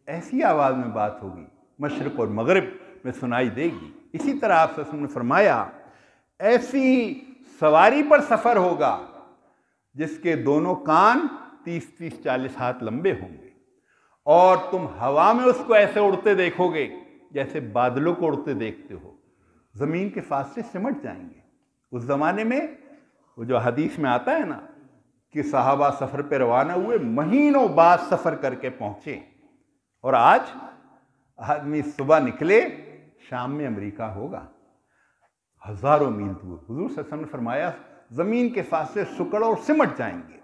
ऐसी आवाज़ में बात होगी, मशरिक और मगरिब में सुनाई देगी। इसी तरह आप ने फरमाया, ऐसी सवारी पर सफ़र होगा जिसके दोनों कान 30-40 हाथ लंबे होंगे, और तुम हवा में उसको ऐसे उड़ते देखोगे जैसे बादलों को उड़ते देखते हो, ज़मीन के फासले सिमट जाएंगे। उस ज़माने में वो जो हदीस में आता है ना कि सहाबा सफ़र पे रवाना हुए, महीनों बाद सफ़र करके पहुँचे, और आज आदमी सुबह निकले, शाम में अमेरिका होगा, हज़ारों मील दूर। हुजूर सल्लल्लाहु अलैहि वसल्लम ने फरमाया, ज़मीन के फासले सुकड़ और सिमट जाएंगे।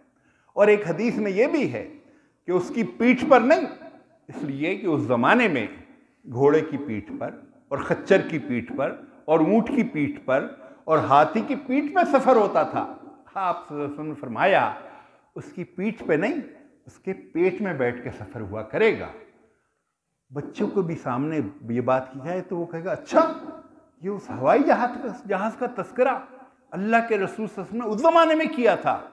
और एक हदीस में यह भी है कि उसकी पीठ पर नहीं, इसलिए कि उस ज़माने में घोड़े की पीठ पर और खच्चर की पीठ पर और ऊँट की पीठ पर और हाथी की पीठ पर सफ़र होता था। आप सल्लल्लाहु अलैहि वसल्लम ने फरमाया, उसकी पीठ पे नहीं, उसके पेट में बैठ के सफ़र हुआ करेगा। बच्चों को भी सामने ये बात की जाए तो वो कहेगा, अच्छा ये उस हवाई जहाज़ का तस्करा अल्लाह के रसूल सल्लल्लाहु अलैहि वसल्लम ने उस ज़माने में किया था।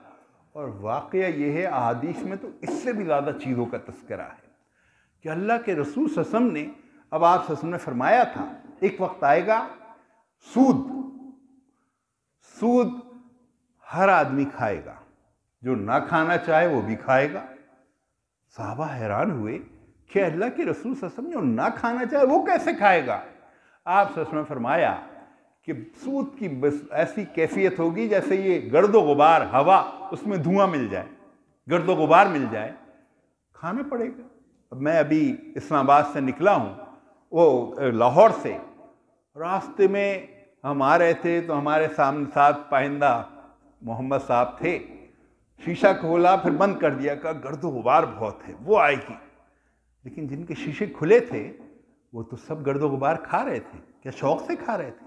और वाक़या ये है, अहादीस में तो इससे भी ज़्यादा चीज़ों का तस्करा है कि अल्लाह के रसूल सल्लल्लाहु अलैहि वसल्लम ने, अब आप सल्लल्लाहु अलैहि वसल्लम ने फरमाया था, एक वक्त आएगा सूद हर आदमी खाएगा, जो ना खाना चाहे वो भी खाएगा। साहबा हैरान हुए कि अल्लाह के रसूल सल्लल्लाहु अलैहि वसल्लम जो ना खाना चाहे वो कैसे खाएगा? आप सल्लल्लाहु अलैहि वसल्लम ने फरमाया कि सूद की बस ऐसी कैफियत होगी जैसे ये गर्दो गुबार, हवा उसमें धुआं मिल जाए, गर्दो गुबार मिल जाए, खाना पड़ेगा। अब मैं अभी इस्लामाबाद से निकला हूँ, वो लाहौर से, रास्ते में हम आ रहे थे तो हमारे सामने साथ पाइंदा मोहम्मद साहब थे, शीशा खोला फिर बंद कर दिया, कहा गर्दो गुबार बहुत है, वो आएगी। लेकिन जिनके शीशे खुले थे वो तो सब गर्दो गुबार खा रहे थे। क्या शौक से खा रहे थे?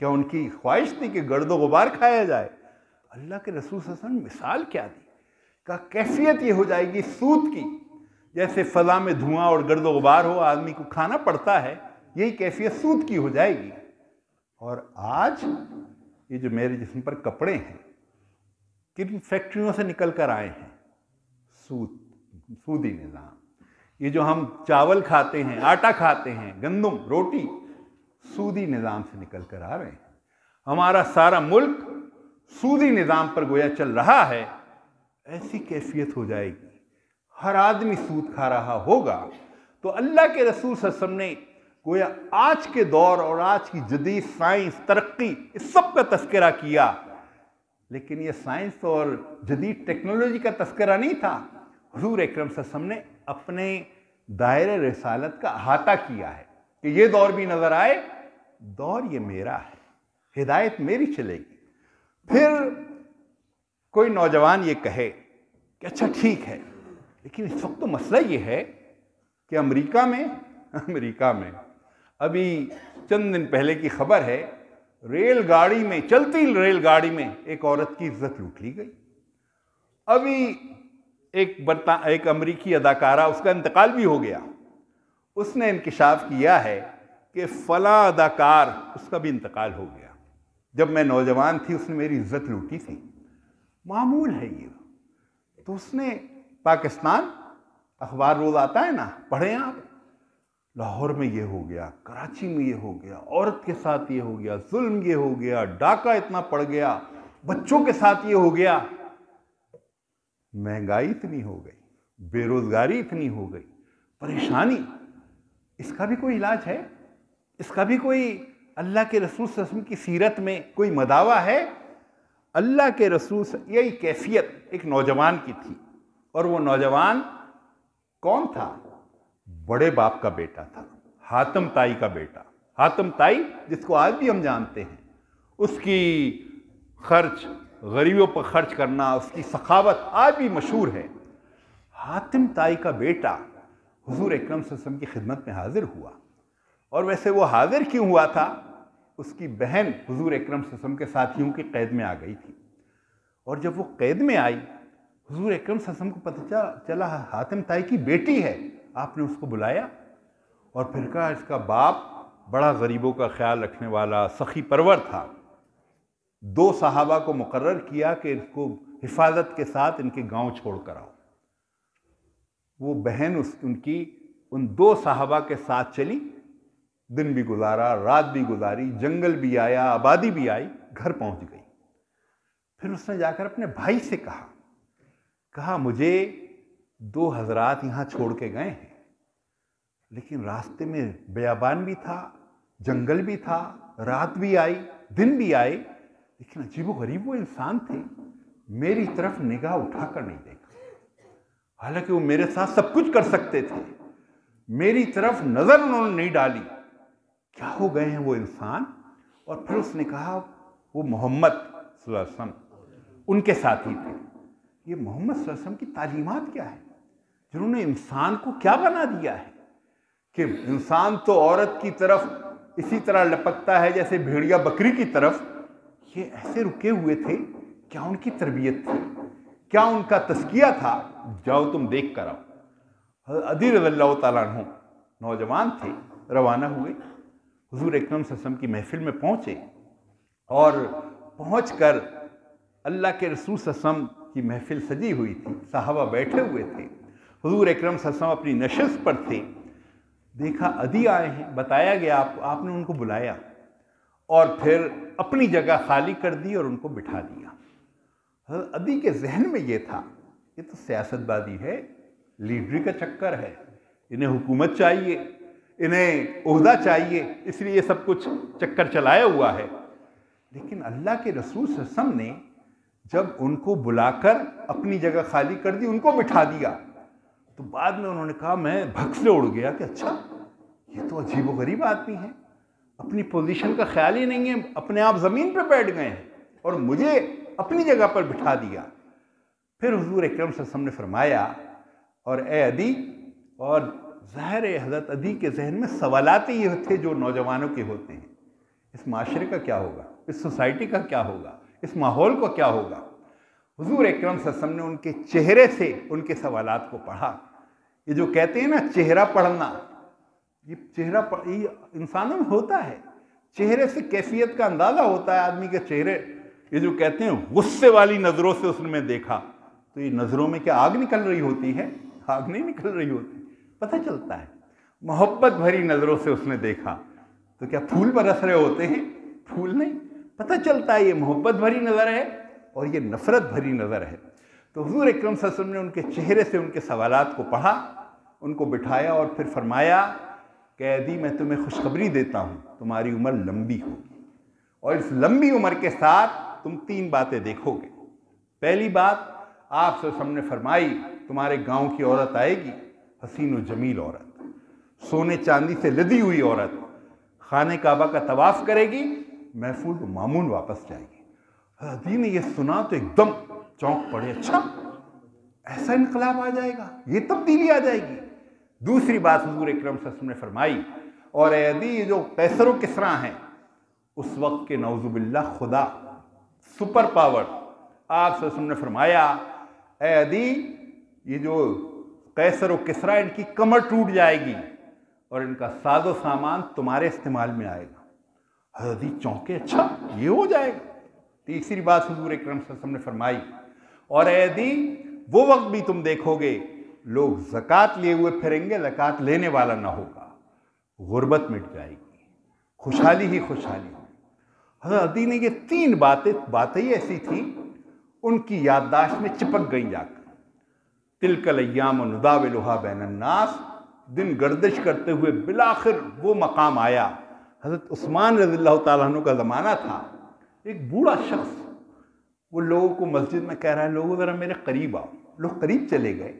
क्या उनकी ख्वाहिश थी कि गर्दो गुबार खाया जाए? अल्लाह के रसूल सल्लल्लाहु अलैहि वसल्लम ने मिसाल क्या दी? का कैफियत ये हो जाएगी सूत की, जैसे फजा में धुआं और गर्दो गुबार हो, आदमी को खाना पड़ता है, यही कैफियत सूत की हो जाएगी। और आज ये जो मेरे जिस्म पर कपड़े हैं किन फैक्ट्रियों से निकल कर आए हैं? सूदी निज़ाम। ये जो हम चावल खाते हैं, आटा खाते हैं, गंदम, रोटी, सूदी निज़ाम से निकल कर आ रहे हैं। हमारा सारा मुल्क सूदी निज़ाम पर गोया चल रहा है। ऐसी कैफियत हो जाएगी, हर आदमी सूद खा रहा होगा। तो अल्लाह के रसूल सल्लल्लाहु अलैहि वसल्लम ने गोया आज के दौर और आज की जदीद साइंस, तरक्की, इस सब का तस्करा किया। लेकिन ये साइंस और जदीद टेक्नोलॉजी का तस्करा नहीं था। हुजूर अकरम सल्लल्लाहु अलैहि वसल्लम ने अपने दायरे रिसालत का अहाता किया है कि ये दौर भी नजर आए, दौर ये मेरा है, हिदायत मेरी चलेगी। फिर कोई नौजवान ये कहे कि अच्छा ठीक है, लेकिन इस वक्त तो मसला ये है कि अमेरिका में अभी चंद दिन पहले की खबर है, रेलगाड़ी में, चलती रेलगाड़ी में एक औरत की इज्जत लूट ली गई। अभी एक अमेरिकी अदाकारा, उसका इंतकाल भी हो गया, उसने इंकिशाफ किया है कि फला अदाकार, उसका भी इंतकाल हो गया। जब मैं नौजवान थी उसने मेरी इज्जत लूटी थी। मामूल है ये। तो उसने पाकिस्तान अखबार रोज आता है ना, पढ़ें आप, लाहौर में ये हो गया, कराची में ये हो गया, औरत के साथ ये हो गया, जुल्म ये हो गया, डाका इतना पड़ गया, बच्चों के साथ ये हो गया। महंगाई इतनी हो गई, बेरोजगारी इतनी हो गई, परेशानी। इसका भी कोई इलाज है? इसका भी कोई अल्लाह के रसूल सल्लल्लाहु अलैहि वसल्लम की सीरत में कोई मदावा है? अल्लाह के रसूल, यही कैफियत एक नौजवान की थी। और वो नौजवान कौन था? बड़े बाप का बेटा था, हातिम ताई का बेटा। हातिम ताई जिसको आज भी हम जानते हैं, उसकी खर्च, गरीबों पर खर्च करना, उसकी सखावत आज भी मशहूर है। हातिम ताई का बेटा हुजूर अकरम सल्लल्लाहु अलैहि वसल्लम की खिदमत में हाजिर हुआ। और वैसे वो हाजिर क्यों हुआ था? उसकी बहन हुजूर अकरम सल्लल्लाहु अलैहि वसल्लम के साथियों की कैद में आ गई थी। और जब वो कैद में आई, हुजूर अकरम सल्लल्लाहु अलैहि वसल्लम को पता चला हातिम ताई की बेटी है। आपने उसको बुलाया और फिर कहा इसका बाप बड़ा गरीबों का ख्याल रखने वाला सखी परवर था। 2 सहाबा को मुकर्रर किया कि इसको हिफाजत के साथ इनके गांव छोड़ कर आओ। वो बहन उनकी उन 2 सहाबा के साथ चली, दिन भी गुजारा, रात भी गुजारी, जंगल भी आया, आबादी भी आई, घर पहुंच गई। फिर उसने जाकर अपने भाई से कहा मुझे 2 हजरात यहां छोड़ के गए हैं, लेकिन रास्ते में बेयाबान भी था, जंगल भी था, रात भी आई, दिन भी आए, लेकिन अजीबोगरीब वो इंसान थे, मेरी तरफ निगाह उठाकर नहीं देखा। हालांकि वो मेरे साथ सब कुछ कर सकते थे, मेरी तरफ नजर उन्होंने नहीं डाली। क्या हो गए हैं वो इंसान? और फिर उसने कहा वो मोहम्मद सल्लल्लाहु अलैहि वसल्लम उनके साथी थे। ये मोहम्मद सल्लल्लाहु अलैहि वसल्लम की तालीमात क्या है, जिन्होंने इंसान को क्या बना दिया है कि इंसान तो औरत की तरफ इसी तरह लपकता है जैसे भेड़िया बकरी की तरफ। ये ऐसे रुके हुए थे। क्या उनकी तरबियत थी? क्या उनका तस्किया था? जाओ तुम देख कर आओ। अदी रज़ियल्लाहु ताला अन्हु नौजवान थे, रवाना हुए, हुजूर अकरम सल्लल्लाहु अलैहि वसल्लम की महफिल में पहुंचे। और पहुंचकर अल्लाह के रसूल सल्लल्लाहु अलैहि वसल्लम की महफिल सजी हुई थी, सहाबा बैठे हुए थे, हुजूर अकरम सल्लल्लाहु अलैहि वसल्लम अपनी नशिस्त पर थे। देखा अदी आए हैं, बताया गया आपने उनको बुलाया और फिर अपनी जगह खाली कर दी और उनको बिठा दिया। अदी के जहन में ये था, ये तो सियासतबाजी है, लीडरी का चक्कर है, इन्हें हुकूमत चाहिए, इन्हें ओहदा चाहिए, इसलिए ये सब कुछ चक्कर चलाया हुआ है। लेकिन अल्लाह के रसूल सल्लल्लाहु अलैहि वसल्लम ने जब उनको बुलाकर अपनी जगह खाली कर दी, उनको बिठा दिया, तो बाद में उन्होंने कहा, मैं भग से उड़ गया कि अच्छा ये तो अजीबोगरीब आदमी है, अपनी पोजीशन का ख्याल ही नहीं है, अपने आप ज़मीन पे बैठ गए हैं और मुझे अपनी जगह पर बिठा दिया। फिर हुजूर अकरम सल्लल्लाहु अलैहि वसल्लम ने फरमाया, और ए अदी, और ज़ाहिर है हज़रत अदी के जहन में सवालात ही ये थे जो नौजवानों के होते हैं, इस माशरे का क्या होगा, इस सोसाइटी का क्या होगा, इस माहौल का क्या होगा। हुजूर अकरम सल्लल्लाहु अलैहि वसल्लम ने उनके चेहरे से उनके सवालात को पढ़ा। ये जो कहते हैं ना चेहरा पढ़ना, ये ये इंसानों में होता है, चेहरे से कैफियत का अंदाज़ा होता है आदमी के चेहरे। ये जो कहते हैं गुस्से वाली नज़रों से उसने देखा, तो ये नज़रों में क्या आग निकल रही होती है? आग नहीं निकल रही होती, पता चलता है। मोहब्बत भरी नज़रों से उसने देखा, तो क्या फूल बरस रहे होते हैं? फूल नहीं, पता चलता है ये मोहब्बत भरी नज़र है और ये नफ़रत भरी नज़र है। तो हुज़ूर अकरम सल्लल्लाहु अलैहि वसल्लम ने उनके चेहरे से उनके सवालात को पढ़ा, उनको बिठाया और फिर फरमाया, कैदी मैं तुम्हें खुशखबरी देता हूँ, तुम्हारी उम्र लंबी होगी, और इस लंबी उम्र के साथ तुम 3 बातें देखोगे। पहली बात आप सल्लल्लाहु अलैहि वसल्लम ने फरमाई, तुम्हारे गांव की औरत आएगी, हसीन व जमील औरत, सोने चांदी से लदी हुई औरत, खाने काबा का तवाफ़ करेगी, महफूज व मामून वापस जाएगी। हज़रत ने यह सुना तो एकदम चौंक पड़े, अच्छा ऐसा इनकलाब आ जाएगा, ये तब्दीली आ जाएगी। दूसरी बात हुजूर अकरम सल्लल्लाहु अलैहि वसल्लम ने फरमाई, और ए अदी, ये जो कैसर व किसरा हैं उस वक्त के नौजुबिल्लाह खुदा सुपर पावर, आप सल्लल्लाहु अलैहि वसल्लम ने फरमाया, ए अदी, ये जो कैसर व किसरा, इनकी कमर टूट जाएगी और इनका साजो सामान तुम्हारे इस्तेमाल में आएगा। हज़रत चौंके, अच्छा ये हो जाएगा। तीसरी बात हुजूर अकरम सल्लल्लाहु अलैहि वसल्लम ने फरमाई, और ए अदी, वो वक्त भी तुम देखोगे लोग ज़कात लिए हुए फिरेंगे, ज़कात लेने वाला ना होगा, गुर्बत मिट जाएगी, खुशहाली ही खुशहाली। हज़रत अदी ने ये 3 बातें ही ऐसी थी, उनकी याददाश्त में चिपक गई जाकर। तिलकल अय्याम नुदाविलुहा बैनन्नास, दिन गर्दिश करते हुए बिलाखिर वो मकाम आया। हज़रत उस्मान रज़ियल्लाहु ताला अन्हु का ज़माना था। एक बूढ़ा शख्स वो लोगों को मस्जिद में कह रहा है, लोगों ज़रा मेरे करीब आओ। लोग करीब चले गए,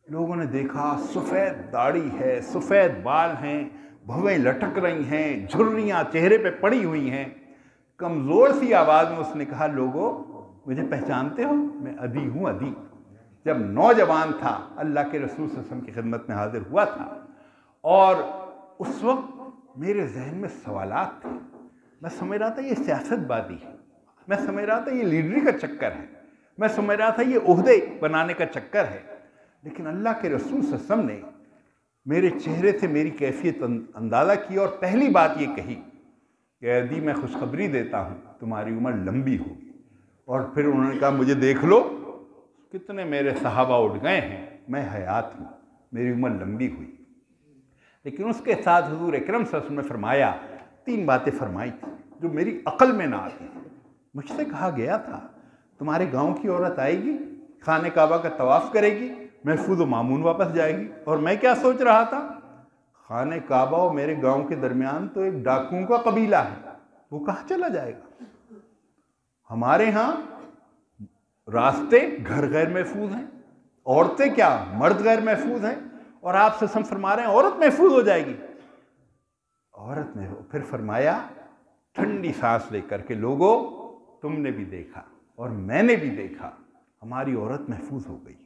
लोगों ने देखा सफ़ेद दाढ़ी है, सफ़ेद बाल हैं, भवें लटक रही हैं, झुर्रियाँ चेहरे पे पड़ी हुई हैं। कमज़ोर सी आवाज़ में उसने कहा, लोगों मुझे पहचानते हो, मैं अदी हूँ, अदी। जब नौजवान था अल्लाह के रसूल सल्लल्लाहु अलैहि वसल्लम की खिदमत में हाजिर हुआ था, और उस वक्त मेरे जहन में सवालात थे। मैं समझ रहा था ये सियासतबाजी है, मैं समझ रहा था ये लीडरी का चक्कर है, मैं समझ रहा था ये ओहदे बनाने का चक्कर है। लेकिन अल्लाह के रसूल सल्लल्लाहु अलैहि वसल्लम ने मेरे चेहरे से मेरी कैफियत अंदाज़ा की, और पहली बात ये कही कि अदी मैं खुशखबरी देता हूँ, तुम्हारी उम्र लंबी होगी। और फिर उन्होंने कहा, मुझे देख लो, कितने मेरे सहाबा उठ गए हैं, मैं हयात हूँ, मेरी उम्र लंबी हुई। लेकिन उसके साथ हुजूर अकरम सल्लल्लाहु अलैहि वसल्लम ने फरमाया, 3 बातें फरमाई थी जो मेरी अक्ल में ना आती थी। मुझसे कहा गया था, तुम्हारे गांव की औरत आएगी, खाने काबा का तवाफ़ करेगी, महफूज व मामून वापस जाएगी। और मैं क्या सोच रहा था, खाने काबा और मेरे गांव के दरमियान तो एक डाकुओं का कबीला है, वो कहाँ चला जाएगा। हमारे यहाँ रास्ते घर गैर महफूज हैं, औरतें क्या मर्द गैर महफूज हैं, और आप सल्लल्लाहु फरमा रहे हैं औरत महफूज हो जाएगी। औरत में फिर फरमाया ठंडी सांस लेकर के, लोगों तुमने भी देखा और मैंने भी देखा, हमारी औरत महफूज हो गई है।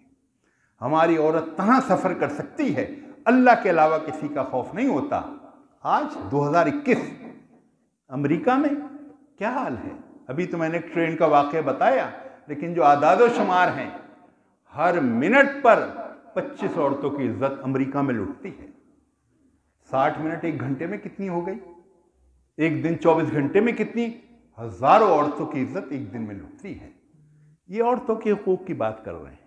हमारी औरत तहाँ सफ़र कर सकती है, अल्लाह के अलावा किसी का खौफ नहीं होता। आज 2021 अमेरिका में क्या हाल है, अभी तो मैंने ट्रेन का वाक़या बताया, लेकिन जो आदाद शुमार हैं, हर मिनट पर 25 औरतों की इज्जत अमेरिका में लुटती है। 60 मिनट 1 घंटे में कितनी हो गई, एक दिन 24 घंटे में कितनी, हज़ारों औरतों की इज्जत एक दिन में लुटती है। ये औरतों के हुकूक की बात कर रहे हैं।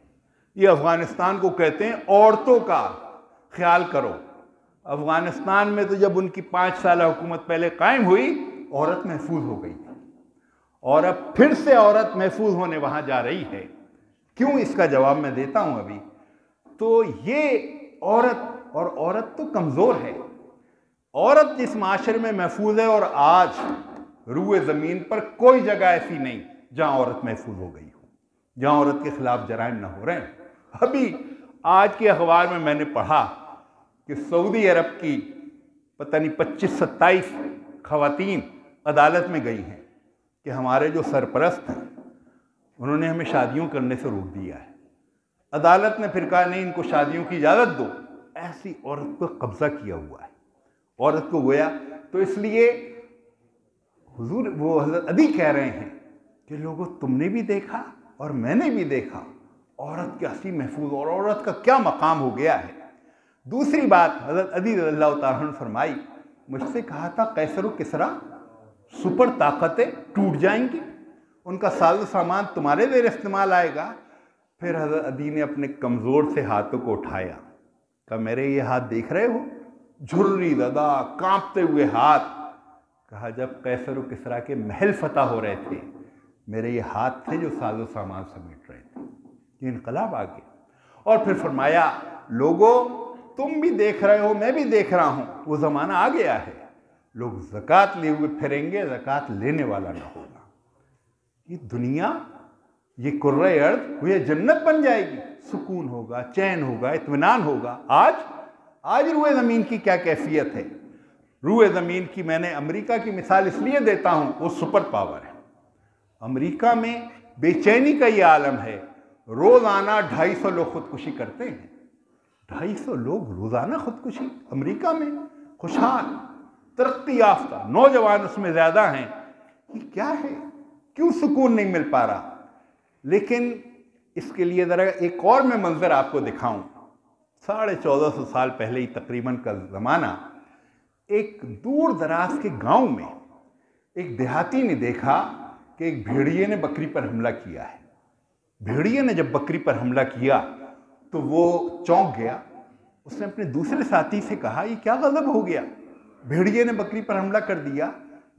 ये अफ़गानिस्तान को कहते हैं औरतों का ख्याल करो। अफ़गानिस्तान में तो जब उनकी 5 साल हुकूमत पहले कायम हुई, औरत महफूज हो गई, और अब फिर से औरत महफूज होने वहाँ जा रही है। क्यों, इसका जवाब मैं देता हूँ अभी। तो ये औरत, और औरत तो कमज़ोर है, औरत जिस माशरे में महफूज है, और आज रूए ज़मीन पर कोई जगह ऐसी नहीं जहाँ औरत महफूज हो गई हो, जहाँ औरत के खिलाफ जराइम न हो रहे हैं। अभी आज के अखबार में मैंने पढ़ा कि सऊदी अरब की पता नहीं 25-27 खवातीन अदालत में गई हैं कि हमारे जो सरपरस्त हैं उन्होंने हमें शादियों करने से रोक दिया है। अदालत ने फिर कहा नहीं, इनको शादियों की इजाज़त दो। ऐसी औरत पर कब्जा किया हुआ है, औरत को गोया। तो इसलिए हुजूर वो हज़रत अदी कह रहे हैं कि लोगों, तुमने भी देखा और मैंने भी देखा औरत कैसी महफूज और औरत का क्या मकाम हो गया है। दूसरी बात हज़रत अदी रज़ियल्लाहु तआला अन्हु ने फरमाई, मुझसे कहा था कैसर व किसरा सुपर ताकतें टूट जाएंगी, उनका साजो सामान तुम्हारे देर इस्तेमाल आएगा। फिर हज़रत अदी ने अपने कमज़ोर से हाथों को उठाया, कहा मेरे ये हाथ देख रहे हो, झुर्री ज़दा कांपते हुए हाथ। कहा जब कैसर व किसरा के महल फतह हो रहे थे, मेरे ये हाथ थे जो साजो सामान समेट रहे थे। ये इनकलाब आ गया। और फिर फरमाया, लोगों तुम भी देख रहे हो, मैं भी देख रहा हूँ, वो ज़माना आ गया है, लोग ज़कात लिए हुए फिरेंगे, ज़कात लेने वाला ना होगा। ये दुनिया, ये कुर्रे अर्द, ये जन्नत बन जाएगी, सुकून होगा, चैन होगा, इत्मीनान होगा। आज रुए ज़मीन की क्या कैफियत है। रुए ज़मीन की मैंने अमेरिका की मिसाल इसलिए देता हूँ, वो सुपर पावर है। अमेरिका में बेचैनी का ये आलम है, रोज़ाना 250 लोग खुदकुशी करते हैं। 250 लोग रोज़ाना खुदकुशी अमेरिका में, खुशहाल तरक्की याफ्ता नौजवान उसमें ज़्यादा हैं। ये क्या है, क्यों सुकून नहीं मिल पा रहा। लेकिन इसके लिए ज़रा एक और मैं मंजर आपको दिखाऊं। 1450 साल पहले ही तकरीबन का ज़माना, एक दूर दराज के गांव में एक देहाती ने देखा कि एक भेड़िए ने बकरी पर हमला किया है। भेड़िए ने जब बकरी पर हमला किया तो वो चौंक गया। उसने अपने दूसरे साथी से कहा, ये क्या गज़ब हो गया, भेड़िए ने बकरी पर हमला कर दिया,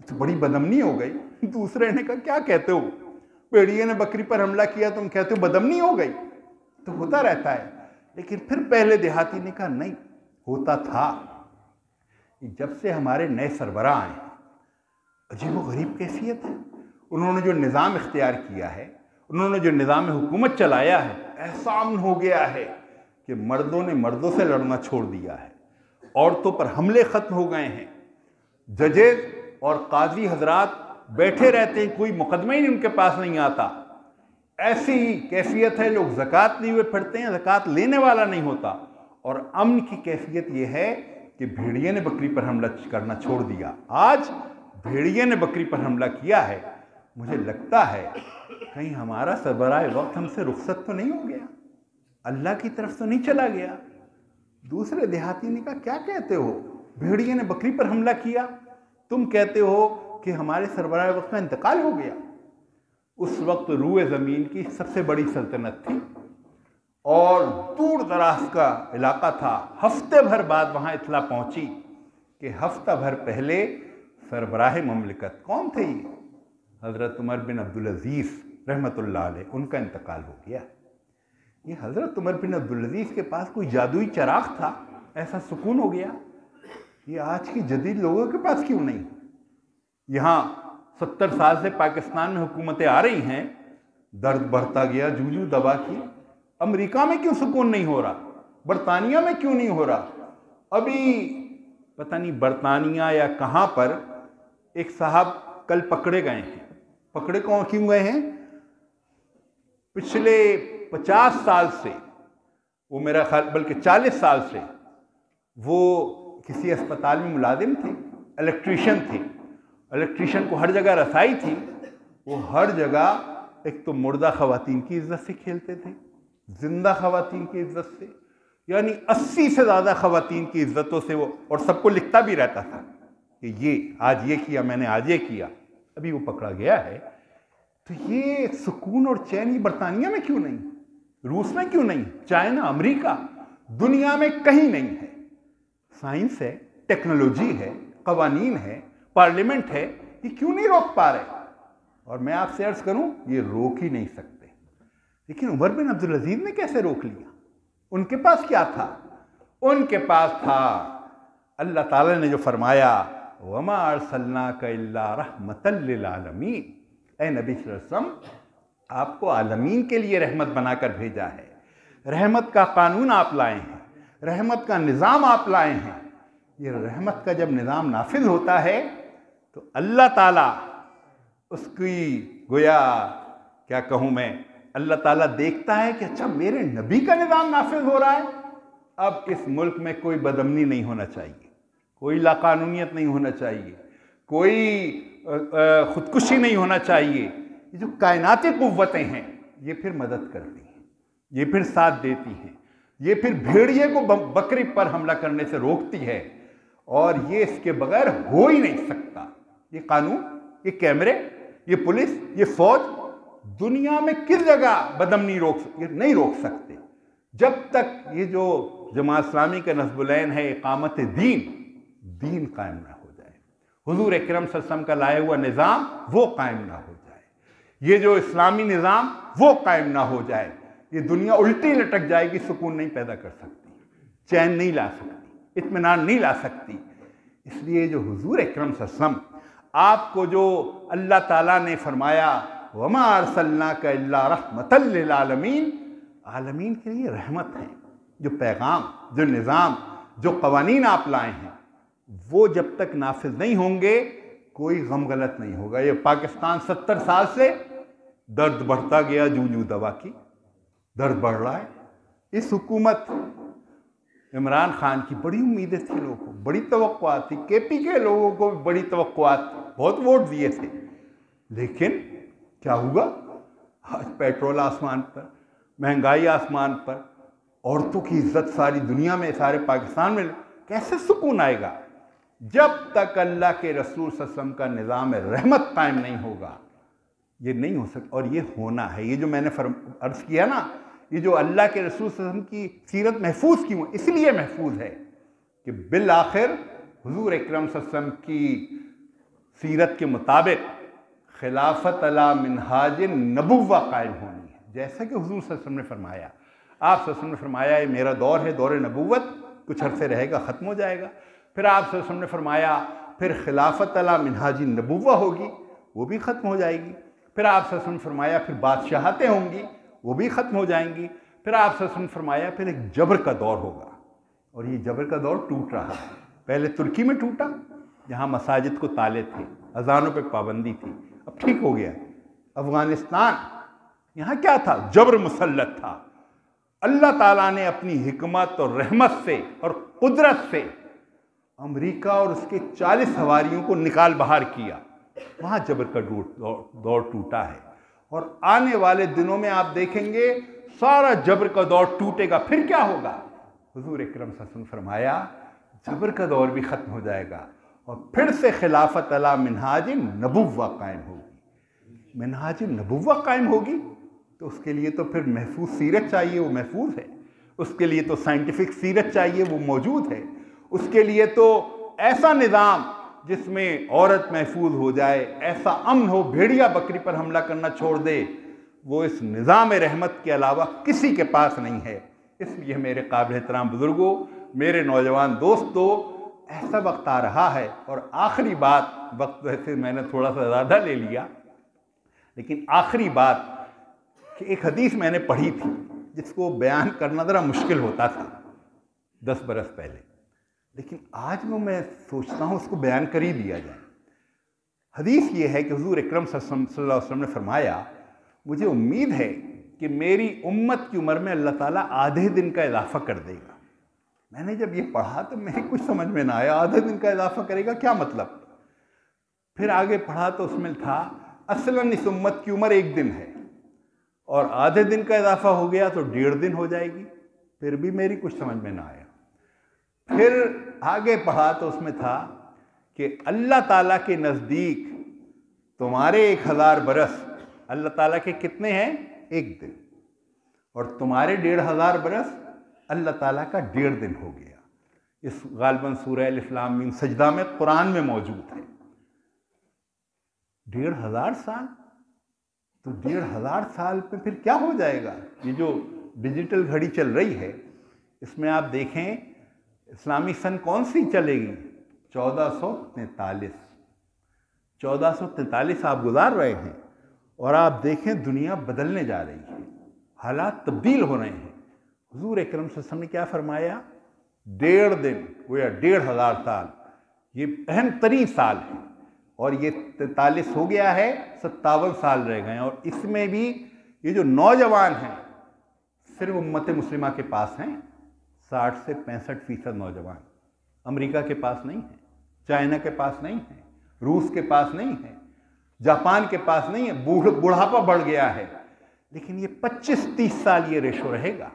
तो बड़ी बदअमनी हो गई। दूसरे ने कहा, क्या कहते हो, भेड़िए ने बकरी पर हमला किया, तुम कहते हो बदअमनी हो गई। तो होता रहता है। लेकिन फिर पहले देहाती ने कहा, नहीं होता था। जब से हमारे नए सरबराह आए, अजीब व गरीब कैफियत है। उन्होंने जो निज़ाम इख्तियार किया है, उन्होंने जो निज़ाम हुकूमत चलाया है, ऐसा अमन हो गया है कि मर्दों ने मर्दों से लड़ना छोड़ दिया है, औरतों पर हमले ख़त्म हो गए हैं। जजेज और काजी हजरात बैठे रहते हैं, कोई मुकदमा ही उनके पास नहीं आता। ऐसी ही कैफियत है, लोग ज़कात लिए हुए फिरते हैं, ज़कात लेने वाला नहीं होता। और अमन की कैफियत ये है कि भेड़िए ने बकरी पर हमला करना छोड़ दिया। आज भेड़िए ने बकरी पर हमला किया है। मुझे लगता है कहीं हमारा सरबराह वक्त हमसे रुखसत तो नहीं हो गया, अल्लाह की तरफ तो नहीं चला गया। दूसरे देहाती ने कहा, क्या कहते हो, भेड़िए ने बकरी पर हमला किया, तुम कहते हो कि हमारे सरबराह वक्त का इंतकाल हो गया। उस वक्त रूए ज़मीन की सबसे बड़ी सल्तनत थी और दूर दराज का इलाका था। हफ्ते भर बाद वहाँ इत्तला पहुँची कि हफ्ता भर पहले सरबराह ममलिकत कौन थे, हज़रत उमर बिन अब्दुल अज़ीज़ रहमतुल्लाह अलैह, उनका इंतकाल हो गया। ये हज़रत उमर बिन अब्दुल अज़ीज़ के पास कोई जादुई चराग था, ऐसा सुकून हो गया। ये आज की जदीद लोगों के पास क्यों नहीं। यहाँ 70 साल से पाकिस्तान में हुकूमतें आ रही हैं, दर्द बढ़ता गया, जूजू दबा की। अमेरिका में क्यों सुकून नहीं हो रहा, बरतानिया में क्यों नहीं हो रहा। अभी पता नहीं बरतानिया या कहाँ पर एक साहब कल पकड़े गए हैं। पकड़े कौन क्यों गए हैं, पिछले 50 साल से, वो मेरा ख्याल बल्कि 40 साल से वो किसी अस्पताल में मुलाजिम थे, इलेक्ट्रीशियन थे। इलेक्ट्रीशियन को हर जगह रसाई थी। वो हर जगह एक तो मुर्दा ख़वातीन की इज्जत से खेलते थे, जिंदा ख़वातीन की इज्जत से, यानी 80 से ज़्यादा ख़वातीन की इज्जतों से वो, और सबको लिखता भी रहता था कि ये आज ये किया, मैंने आज ये किया। अभी वो पकड़ा गया है। तो ये सुकून और चैन ये बरतानिया में क्यों नहीं, रूस में क्यों नहीं, चाइना, अमेरिका, दुनिया में कहीं नहीं है। साइंस है, टेक्नोलॉजी है, कवानीन है, पार्लियामेंट है, ये क्यों नहीं रोक पा रहे। और मैं आपसे अर्ज करूं, ये रोक ही नहीं सकते। लेकिन उमर बिन अब्दुल अजीज ने कैसे रोक लिया, उनके पास क्या था, उनके पास था अल्लाह ताला ने जो फरमाया, वमा अरसलनाका इल्ला रहमतल लिल आलमीन, ऐ नबी सल्लल्लाहु अलैहि वसल्लम आपको आलमीन के लिए रहमत बनाकर भेजा है। रहमत का कानून आप लाए हैं, रहमत का निज़ाम आप लाए हैं। ये रहमत का जब निज़ाम नाफिज होता है तो अल्लाह ताला उसकी गोया क्या कहूँ मैं, अल्लाह ताला देखता है कि अच्छा मेरे नबी का निज़ाम नाफिज हो रहा है, अब इस मुल्क में कोई बदअमनी नहीं होना चाहिए, कोई लाकानूनियत नहीं होना चाहिए, कोई खुदकुशी नहीं होना चाहिए। ये जो कायनाती कुव्वतें हैं ये फिर मदद करती हैं, ये फिर साथ देती हैं, ये फिर भेड़िए को बकरी पर हमला करने से रोकती है, और ये इसके बगैर हो ही नहीं सकता। ये कानून, ये कैमरे, ये पुलिस, ये फौज दुनिया में किस जगह बदअमनी नहीं रोक सकते जब तक ये जो जमात इस्लामी का नस्बुलैन है, इकामत दीन कायम ना हो जाए, हुजूर अकरम सल्लल्लाहु अलैहि वसल्लम का लाया हुआ निज़ाम वो कायम ना हो जाए, ये जो इस्लामी निज़ाम वो कायम ना हो जाए, ये दुनिया उल्टी लटक जाएगी, सुकून नहीं पैदा कर सकती, चैन नहीं ला सकती, इत्मीनान नहीं ला सकती। इसलिए जो हुजूर अकरम सल्लल्लाहु अलैहि वसल्लम आपको जो अल्लाह ताला ने फरमाया वमा अरसलनाका इल्ला रहमतल लिल आलमीन, आलमीन के लिए रहमत है, जो पैगाम, जो निज़ाम, जो कवानीन आप लाए हैं वो जब तक नाफिज नहीं होंगे कोई गम गलत नहीं होगा। ये पाकिस्तान 70 साल से दर्द बढ़ता गया, जूं दवा की दर्द बढ़ रहा है। इस हुकूमत इमरान खान की बड़ी उम्मीदें थी, लोगों को बड़ी तवक्कुआत थी, केपी के लोगों को भी बड़ी तवक्कुआत थी, बहुत वोट दिए थे, लेकिन क्या हुआ? आज पेट्रोल आसमान पर, महंगाई आसमान पर, औरतों की इज्जत सारी दुनिया में, सारे पाकिस्तान में, कैसे सुकून आएगा जब तक अल्लाह के रसूल सल्लल्लाहु अलैहि वसल्लम का निज़ाम रहमत कायम नहीं होगा? ये नहीं हो सकता, और ये होना है। ये जो मैंने अर्ज़ किया ना, ये जो अल्लाह के रसूल सल्लल्लाहु अलैहि वसल्लम की सीरत महफूज क्यों है? इसलिए महफूज है कि बिल आखिर हुजूर अकरम सल्लल्लाहु अलैहि वसल्लम की सीरत के मुताबिक खिलाफत अला मिनहाज नबुव्वा कायम होनी है। जैसा कि हुजूर सल्लल्लाहु अलैहि वसल्लम ने फरमाया, आप सल्लल्लाहु अलैहि वसल्लम ने फरमाया ये मेरा दौर है, दौर नबुव्वत, कुछ अरसे रहेगा, ख़त्म हो जाएगा। फिर आप सल्लल्लाहु अलैहि वसल्लम ने फरमाया फिर खिलाफत अला मिनहाज नबुव्वा होगी, वो भी ख़त्म हो जाएगी। फिर आप सल्लल्लाहु अलैहि वसल्लम ने फरमाया फिर बादशाहतें होंगी, वो भी ख़त्म हो जाएंगी। फिर आप सल्लल्लाहु अलैहि वसल्लम ने फरमाया फिर एक जबर का दौर होगा, और ये जबर का दौर टूट रहा है। पहले तुर्की में टूटा, जहाँ मसाजिद को ताले थे, अजानों पे पाबंदी थी, अब ठीक हो गया। अफगानिस्तान, यहाँ क्या था? जबर मुसल्लत था। अल्लाह ताला ने अपनी हिकमत और रहमत से और कुदरत से अमेरिका और उसके 40 हवारियों को निकाल बाहर किया, वहाँ जबर का दौर टूटा है। और आने वाले दिनों में आप देखेंगे सारा जबर का दौर टूटेगा। फिर क्या होगा? हुजूर अकरम सल्लल्लाहु अलैहि वसल्लम फरमाया जबर का दौर भी ख़त्म हो जाएगा, और फिर से खिलाफत अला मिनहाज नबुव्वा कायम होगी। मिनहाज नबुव्वा कायम होगी तो उसके लिए तो फिर महफूज सीरत चाहिए, वो महफूज है। उसके लिए तो साइंटिफिक सीरत चाहिए, वो मौजूद है। उसके लिए तो ऐसा निज़ाम जिसमें औरत महफूज हो जाए, ऐसा अमन हो, भेड़िया बकरी पर हमला करना छोड़ दे, वो इस निज़ाम रहमत के अलावा किसी के पास नहीं है। इसलिए मेरे काबिल एहतराम बुजुर्गों, मेरे नौजवान दोस्तों, ऐसा वक्त आ रहा है। और आखिरी बात, वक्त वैसे मैंने थोड़ा सा ज़्यादा ले लिया, लेकिन आखिरी बात कि एक हदीस मैंने पढ़ी थी जिसको बयान करना ज़रा मुश्किल होता था 10 बरस पहले, लेकिन आज वो मैं सोचता हूँ उसको बयान कर ही दिया जाए। हदीस ये है कि हुजूर अकरम सल्लल्लाहु अलैहि वसल्लम ने फरमाया, मुझे उम्मीद है कि मेरी उम्मत की उम्र में अल्लाह ताला आधे दिन का इजाफा कर देगा। मैंने जब ये पढ़ा तो मेरी कुछ समझ में ना आया, आधे दिन का इजाफा करेगा क्या मतलब? फिर आगे पढ़ा तो उसमें था असलन इस उम्मत की उम्र 1 दिन है, और आधे दिन का इजाफा हो गया तो 1.5 दिन हो जाएगी। फिर भी मेरी कुछ समझ में ना आया। फिर आगे पढ़ा तो उसमें था कि अल्लाह ताला के नज़दीक तुम्हारे 1000 बरस अल्लाह ताला के कितने हैं? 1 दिन, और तुम्हारे 1500 बरस अल्लाह ताला का 1.5 दिन हो गया। इस गालिबन सूरह अलिफ लाम मीम सजदा में, कुरान में मौजूद है। 1500 साल, तो 1500 साल पे फिर क्या हो जाएगा? ये जो डिजिटल घड़ी चल रही है, इसमें आप देखें इस्लामी सन कौन सी चलेगी? 1443। 1443 आप गुजार रहे हैं, और आप देखें दुनिया बदलने जा रही है, हालात तब्दील हो रहे हैं। हुजूर अकरम सल्लल्लाहु अलैहि वसल्लम ने क्या फरमाया? 1.5 दिन गोया 1500 साल, ये अहम तरीन साल है। और ये 43 हो गया है, 57 साल रह गए हैं। और इसमें भी ये जो नौजवान हैं सिर्फ उम्मत मुस्लिमा के पास हैं 60 से 65% नौजवान। अमेरिका के पास नहीं है, चाइना के पास नहीं है, रूस के पास नहीं है, जापान के पास नहीं है। बुढ़ापा बढ़ गया है, लेकिन ये 25-30 साल ये रेशो रहेगा।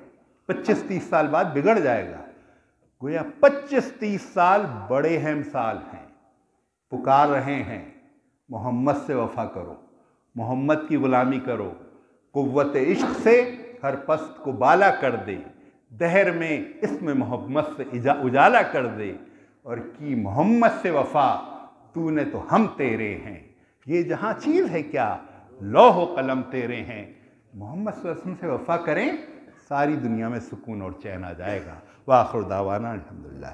25-30 साल बाद बिगड़ जाएगा। गोया 25-30 साल बड़े अहम साल हैं। पुकार रहे हैं मोहम्मद से वफा करो, मोहम्मद की गुलामी करो, कुव्वत इश्क से हर पस्त को बाला कर दे, दहर में इसमें मोहम्मद से उजाला कर दे, और की मोहम्मद से वफा तूने तो हम तेरे हैं। ये जहाँ चीज़ है क्या, लौह कलम तेरे हैं। मोहम्मद सल्लल्लाहु अलैहि वसल्लम से वफा करें, सारी दुनिया में सुकून और चैन आ जाएगा। वाखिर दावाना अल्हम्दुलिल्लाह।